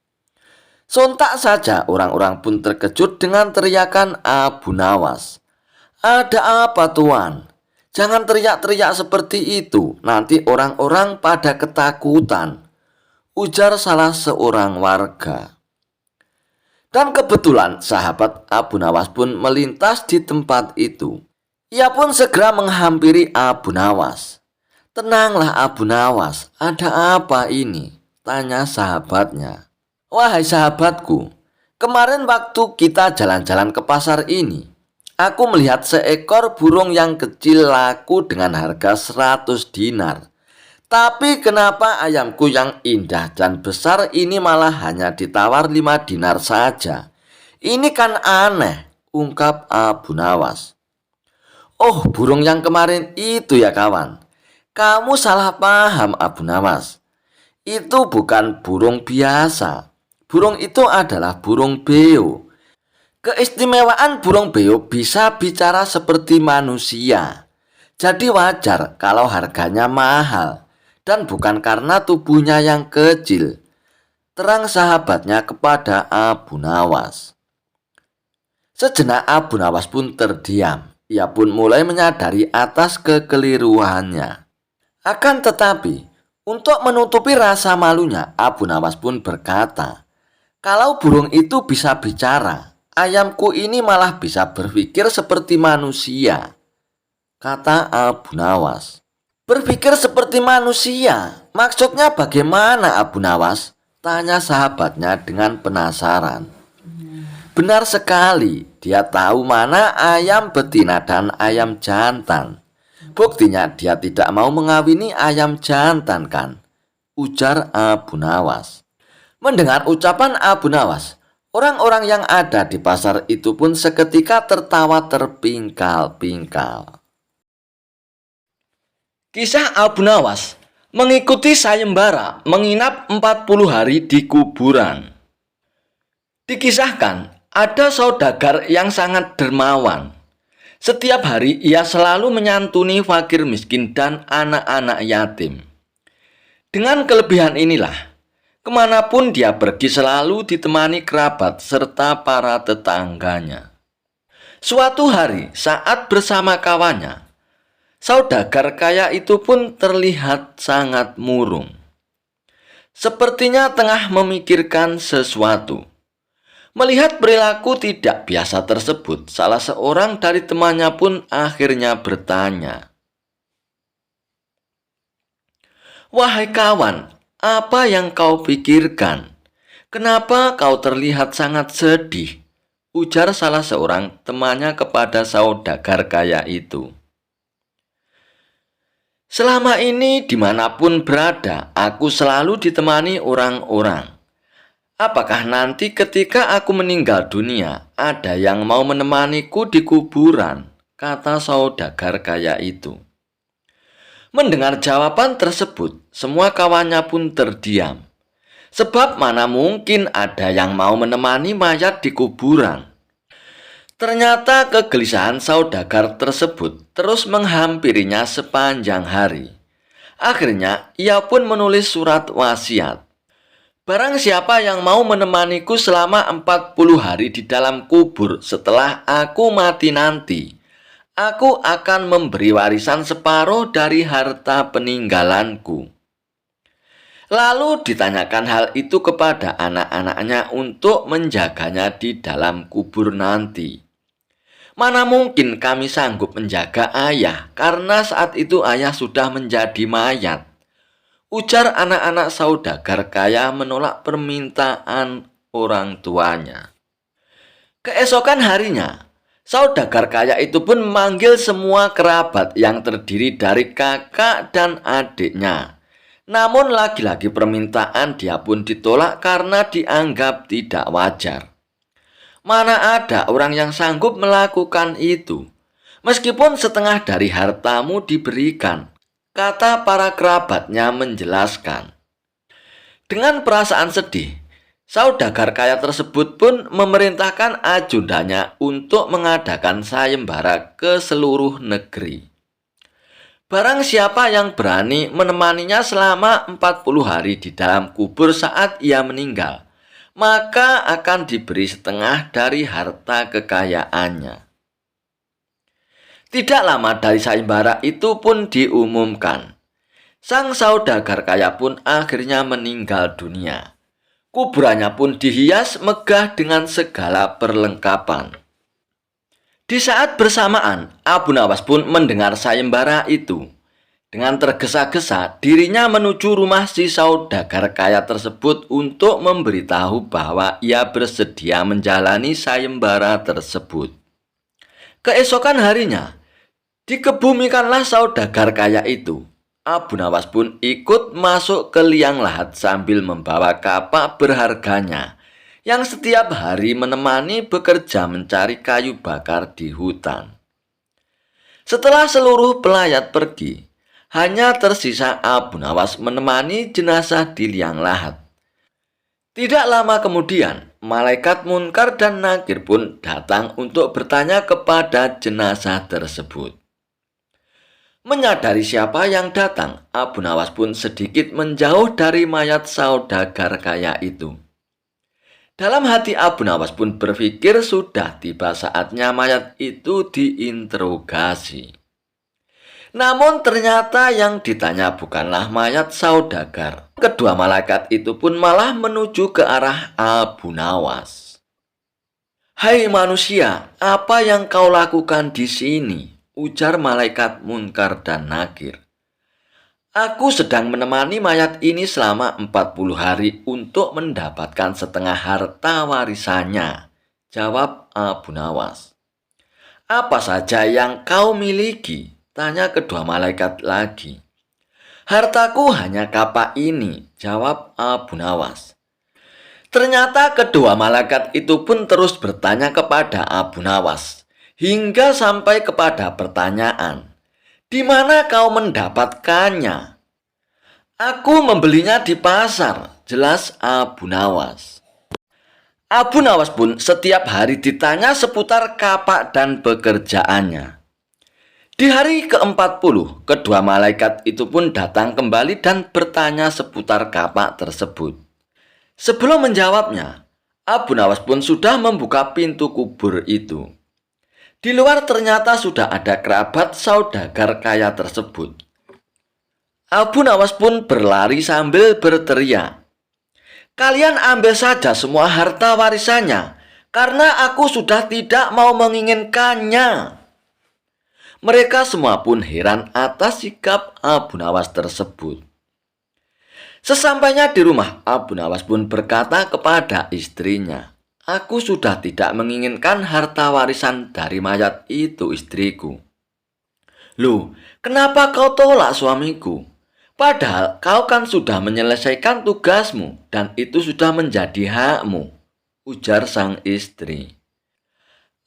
Sontak saja orang-orang pun terkejut dengan teriakan Abu Nawas. Ada apa tuan? Jangan teriak-teriak seperti itu, nanti orang-orang pada ketakutan, ujar salah seorang warga. Dan kebetulan sahabat Abu Nawas pun melintas di tempat itu. Ia pun segera menghampiri Abu Nawas. Tenanglah Abu Nawas, ada apa ini? Tanya sahabatnya. Wahai sahabatku, kemarin waktu kita jalan-jalan ke pasar ini, aku melihat seekor burung yang kecil laku dengan harga 100 dinar. Tapi kenapa ayamku yang indah dan besar ini malah hanya ditawar 5 dinar saja? Ini kan aneh, ungkap Abu Nawas. Oh, burung yang kemarin itu ya kawan. Kamu salah paham Abu Nawas. Itu bukan burung biasa. Burung itu adalah burung beo. Keistimewaan burung beo bisa bicara seperti manusia. Jadi wajar kalau harganya mahal. Dan bukan karena tubuhnya yang kecil, terang sahabatnya kepada Abu Nawas. Sejenak Abu Nawas pun terdiam. Ia pun mulai menyadari atas kekeliruannya. Akan tetapi, untuk menutupi rasa malunya, Abu Nawas pun berkata, kalau burung itu bisa bicara, ayamku ini malah bisa berpikir seperti manusia, kata Abu Nawas. Berpikir seperti manusia, maksudnya bagaimana Abu Nawas? Tanya sahabatnya dengan penasaran. Benar sekali, dia tahu mana ayam betina dan ayam jantan. Buktinya dia tidak mau mengawini ayam jantan kan? Ujar Abu Nawas. Mendengar ucapan Abu Nawas, orang-orang yang ada di pasar itu pun seketika tertawa terpingkal-pingkal. Kisah Abu Nawas mengikuti sayembara menginap 40 hari di kuburan. Dikisahkan ada saudagar yang sangat dermawan. Setiap hari ia selalu menyantuni fakir miskin dan anak-anak yatim. Dengan kelebihan inilah, kemanapun dia pergi selalu ditemani kerabat serta para tetangganya. Suatu hari saat bersama kawannya, saudagar kaya itu pun terlihat sangat murung. Sepertinya tengah memikirkan sesuatu. Melihat perilaku tidak biasa tersebut, salah seorang dari temannya pun akhirnya bertanya, "Wahai kawan, apa yang kau pikirkan? Kenapa kau terlihat sangat sedih?" ujar salah seorang temannya kepada saudagar kaya itu. "Selama ini dimanapun berada, aku selalu ditemani orang-orang. Apakah nanti ketika aku meninggal dunia, ada yang mau menemaniku di kuburan?" kata saudagar kaya itu. Mendengar jawaban tersebut, semua kawannya pun terdiam. Sebab mana mungkin ada yang mau menemani mayat di kuburan. Ternyata kegelisahan saudagar tersebut terus menghampirinya sepanjang hari. Akhirnya ia pun menulis surat wasiat. "Barang siapa yang mau menemaniku selama 40 hari di dalam kubur setelah aku mati nanti, Aku akan memberi warisan separuh dari harta peninggalanku. Lalu ditanyakan hal itu kepada anak-anaknya untuk menjaganya di dalam kubur nanti. Mana mungkin kami sanggup menjaga ayah, karena saat itu ayah sudah menjadi mayat. Ujar anak-anak saudagar kaya menolak permintaan orang tuanya. Keesokan harinya, saudagar kaya itu pun memanggil semua kerabat yang terdiri dari kakak dan adiknya. Namun lagi-lagi permintaan dia pun ditolak karena dianggap tidak wajar. Mana ada orang yang sanggup melakukan itu? Meskipun setengah dari hartamu diberikan, kata para kerabatnya menjelaskan. Dengan perasaan sedih, saudagar kaya tersebut pun memerintahkan ajudannya untuk mengadakan sayembara ke seluruh negeri. Barang siapa yang berani menemaninya selama 40 hari di dalam kubur saat ia meninggal, maka akan diberi setengah dari harta kekayaannya. Tidak lama dari sayembara itu pun diumumkan. Sang saudagar kaya pun akhirnya meninggal dunia. Kuburannya pun dihias megah dengan segala perlengkapan. Di saat bersamaan, Abu Nawas pun mendengar sayembara itu. Dengan tergesa-gesa, dirinya menuju rumah si saudagar kaya tersebut untuk memberitahu bahwa ia bersedia menjalani sayembara tersebut. Keesokan harinya, dikebumikanlah saudagar kaya itu. Abu Nawas pun ikut masuk ke liang lahat sambil membawa kapak berharganya yang setiap hari menemani bekerja mencari kayu bakar di hutan. Setelah seluruh pelayat pergi, hanya tersisa Abu Nawas menemani jenazah di liang lahat. Tidak lama kemudian, malaikat Munkar dan Nakir pun datang untuk bertanya kepada jenazah tersebut. Menyadari siapa yang datang, Abu Nawas pun sedikit menjauh dari mayat saudagar kaya itu. Dalam hati Abu Nawas pun berpikir sudah tiba saatnya mayat itu diinterogasi. Namun ternyata yang ditanya bukanlah mayat saudagar. Kedua malaikat itu pun malah menuju ke arah Abu Nawas. "Hai manusia, apa yang kau lakukan di sini?" ujar malaikat Munkar dan Nakir. "Aku sedang menemani mayat ini selama 40 hari untuk mendapatkan setengah harta warisannya," jawab Abu Nawas. "Apa saja yang kau miliki?" tanya kedua malaikat lagi. "Hartaku hanya kapak ini," jawab Abu Nawas. Ternyata kedua malaikat itu pun terus bertanya kepada Abu Nawas, hingga sampai kepada pertanyaan, "Di mana kau mendapatkannya?" "Aku membelinya di pasar," jelas Abu Nawas. Abu Nawas pun setiap hari ditanya seputar kapak dan pekerjaannya. Di hari ke-40, kedua malaikat itu pun datang kembali dan bertanya seputar kapak tersebut. Sebelum menjawabnya, Abu Nawas pun sudah membuka pintu kubur itu. Di luar ternyata sudah ada kerabat saudagar kaya tersebut. Abu Nawas pun berlari sambil berteriak, "Kalian ambil saja semua harta warisannya, karena aku sudah tidak mau menginginkannya." Mereka semua pun heran atas sikap Abu Nawas tersebut. Sesampainya di rumah, Abu Nawas pun berkata kepada istrinya, "Aku sudah tidak menginginkan harta warisan dari mayat itu, istriku." "Loh, kenapa kau tolak suamiku? Padahal kau kan sudah menyelesaikan tugasmu dan itu sudah menjadi hakmu," ujar sang istri.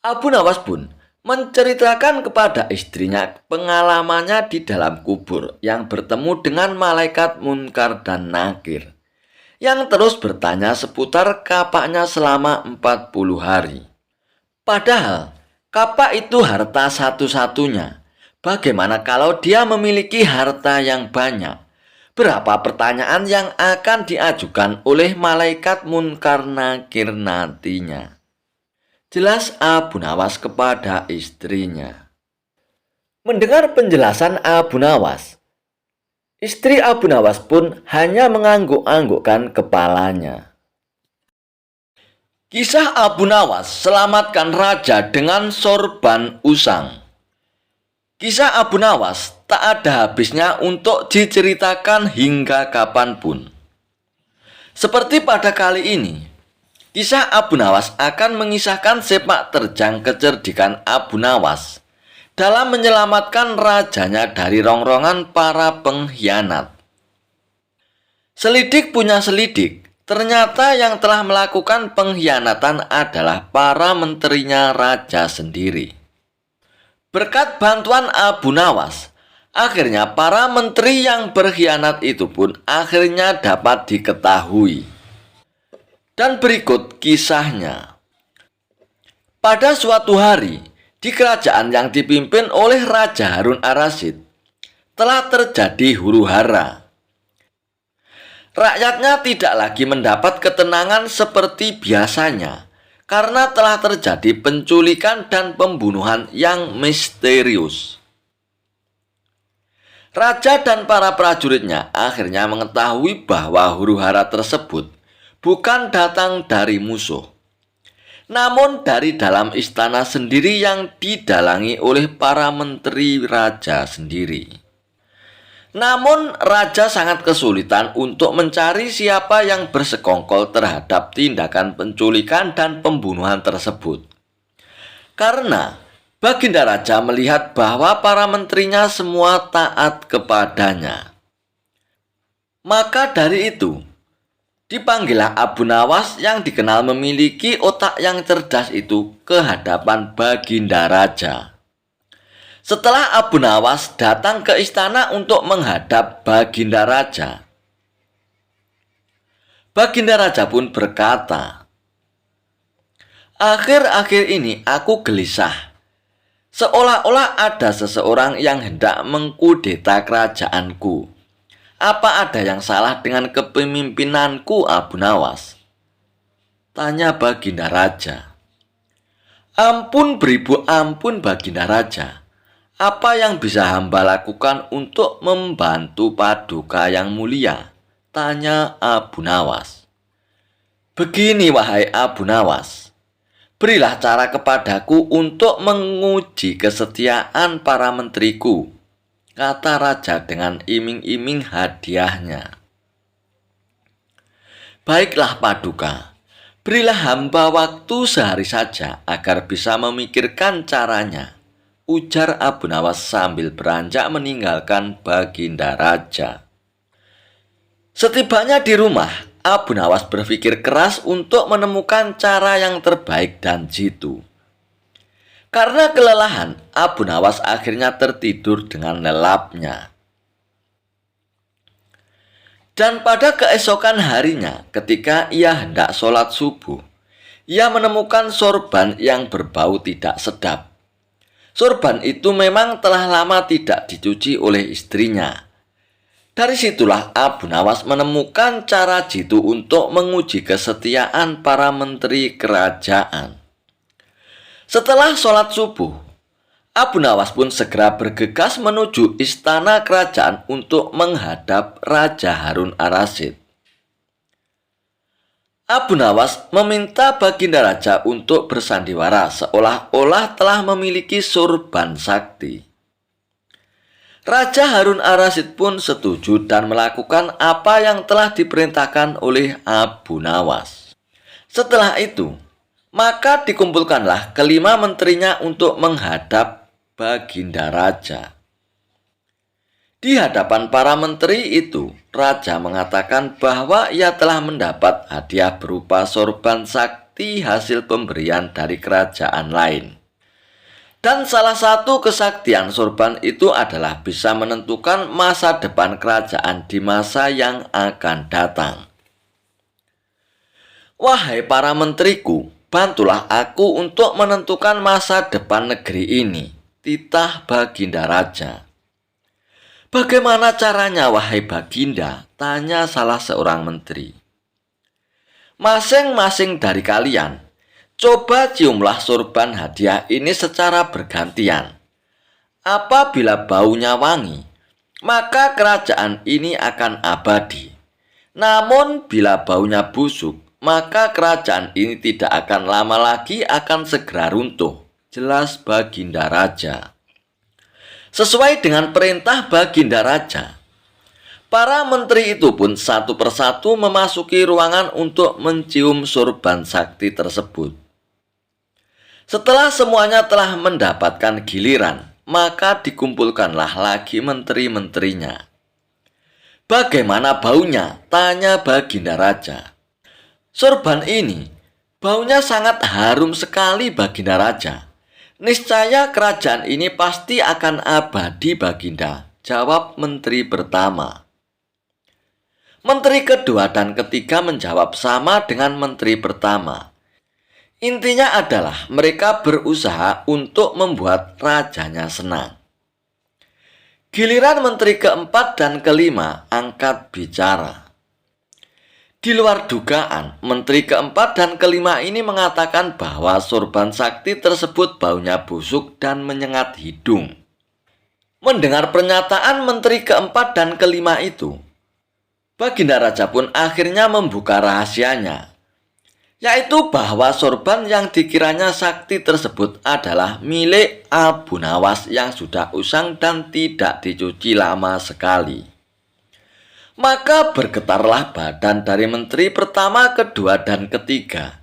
Abu Nawas pun menceritakan kepada istrinya pengalamannya di dalam kubur yang bertemu dengan malaikat Munkar dan Nakir yang terus bertanya seputar kapaknya selama 40 hari. Padahal kapak itu harta satu-satunya. Bagaimana kalau dia memiliki harta yang banyak? Berapa pertanyaan yang akan diajukan oleh malaikat Munkar Nakir nantinya? Jelas Abu Nawas kepada istrinya, Mendengar penjelasan Abu Nawas, istri Abu Nawas pun hanya mengangguk-anggukkan kepalanya. Kisah Abu Nawas selamatkan raja dengan sorban usang. Kisah Abu Nawas tak ada habisnya untuk diceritakan hingga kapanpun. Seperti pada kali ini, kisah Abu Nawas akan mengisahkan sepak terjang kecerdikan Abu Nawas dalam menyelamatkan rajanya dari rongrongan para pengkhianat. Selidik punya selidik, ternyata yang telah melakukan pengkhianatan adalah para menterinya raja sendiri. Berkat bantuan Abu Nawas, akhirnya para menteri yang berkhianat itu pun akhirnya dapat diketahui. Dan berikut kisahnya. Pada suatu hari, di kerajaan yang dipimpin oleh Raja Harun ar-Rasyid, telah terjadi huru-hara. Rakyatnya tidak lagi mendapat ketenangan seperti biasanya, karena telah terjadi penculikan dan pembunuhan yang misterius. Raja dan para prajuritnya akhirnya mengetahui bahwa huru-hara tersebut bukan datang dari musuh, namun dari dalam istana sendiri yang didalangi oleh para menteri raja sendiri. Namun raja sangat kesulitan untuk mencari siapa yang bersekongkol terhadap tindakan penculikan dan pembunuhan tersebut. Karena Baginda Raja melihat bahwa para menterinya semua taat kepadanya. Maka dari itu, dipanggillah Abu Nawas yang dikenal memiliki otak yang cerdas itu ke hadapan Baginda Raja. Setelah Abu Nawas datang ke istana untuk menghadap Baginda Raja, Baginda Raja pun berkata, "Akhir-akhir ini aku gelisah, seolah-olah ada seseorang yang hendak mengkudeta kerajaanku. Apa ada yang salah dengan kepemimpinanku, Abu Nawas?" Tanya Baginda Raja. "Ampun beribu ampun, Baginda Raja. Apa yang bisa hamba lakukan untuk membantu Paduka yang mulia?" Tanya Abu Nawas. "Begini wahai Abu Nawas, berilah cara kepadaku untuk menguji kesetiaan para menteriku," kata raja dengan iming-iming hadiahnya. "Baiklah Paduka, berilah hamba waktu sehari saja agar bisa memikirkan caranya," ujar Abu Nawas sambil beranjak meninggalkan Baginda Raja. Setibanya di rumah, Abu Nawas berpikir keras untuk menemukan cara yang terbaik dan jitu. Karena kelelahan, Abu Nawas akhirnya tertidur dengan lelapnya. Dan pada keesokan harinya, ketika ia hendak sholat subuh, ia menemukan sorban yang berbau tidak sedap. Sorban itu memang telah lama tidak dicuci oleh istrinya. Dari situlah Abu Nawas menemukan cara jitu untuk menguji kesetiaan para menteri kerajaan. Setelah sholat subuh, Abu Nawas pun segera bergegas menuju istana kerajaan untuk menghadap Raja Harun ar-Rasyid. Abu Nawas meminta Baginda Raja untuk bersandiwara seolah-olah telah memiliki sorban sakti. Raja Harun ar-Rasyid pun setuju dan melakukan apa yang telah diperintahkan oleh Abu Nawas. Setelah itu, maka dikumpulkanlah kelima menterinya untuk menghadap Baginda Raja. Di hadapan para menteri itu, Raja mengatakan bahwa ia telah mendapat hadiah berupa sorban sakti hasil pemberian dari kerajaan lain. Dan salah satu kesaktian sorban itu adalah bisa menentukan masa depan kerajaan di masa yang akan datang. "Wahai para menteriku, bantulah aku untuk menentukan masa depan negeri ini," titah Baginda Raja. "Bagaimana caranya, wahai Baginda?" tanya salah seorang menteri. "Masing-masing dari kalian, coba ciumlah sorban hadiah ini secara bergantian. Apabila baunya wangi, maka kerajaan ini akan abadi. Namun bila baunya busuk, maka kerajaan ini tidak akan lama lagi akan segera runtuh. Jelas Baginda Raja. Sesuai dengan perintah Baginda Raja, para menteri itu pun satu persatu memasuki ruangan untuk mencium sorban sakti tersebut. Setelah semuanya telah mendapatkan giliran, maka dikumpulkanlah lagi menteri-menterinya. Bagaimana baunya? Tanya Baginda Raja. Sorban ini, baunya sangat harum sekali Baginda Raja. Niscaya kerajaan ini pasti akan abadi Baginda, jawab menteri pertama. Menteri kedua dan ketiga menjawab sama dengan menteri pertama. Intinya adalah mereka berusaha untuk membuat rajanya senang. Giliran menteri keempat dan kelima angkat bicara. Di luar dugaan, menteri keempat dan kelima ini mengatakan bahwa sorban sakti tersebut baunya busuk dan menyengat hidung. Mendengar pernyataan menteri keempat dan kelima itu, Baginda Raja pun akhirnya membuka rahasianya, yaitu bahwa sorban yang dikiranya sakti tersebut adalah milik Abu Nawas yang sudah usang dan tidak dicuci lama sekali. Maka bergetarlah badan dari menteri pertama, kedua, dan ketiga.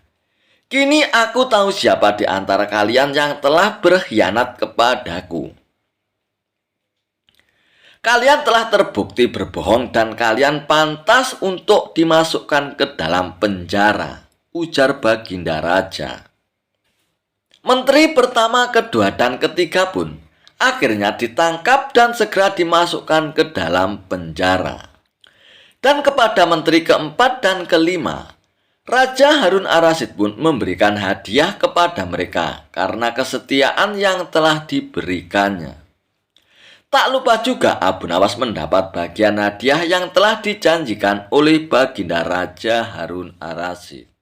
Kini aku tahu siapa di antara kalian yang telah berkhianat kepadaku. Kalian telah terbukti berbohong dan kalian pantas untuk dimasukkan ke dalam penjara, ujar Baginda Raja. Menteri pertama, kedua, dan ketiga pun akhirnya ditangkap dan segera dimasukkan ke dalam penjara. Dan kepada menteri keempat dan kelima, Raja Harun Ar-Rasyid pun memberikan hadiah kepada mereka karena kesetiaan yang telah diberikannya. Tak lupa juga Abu Nawas mendapat bagian hadiah yang telah dijanjikan oleh Baginda Raja Harun Ar-Rasyid.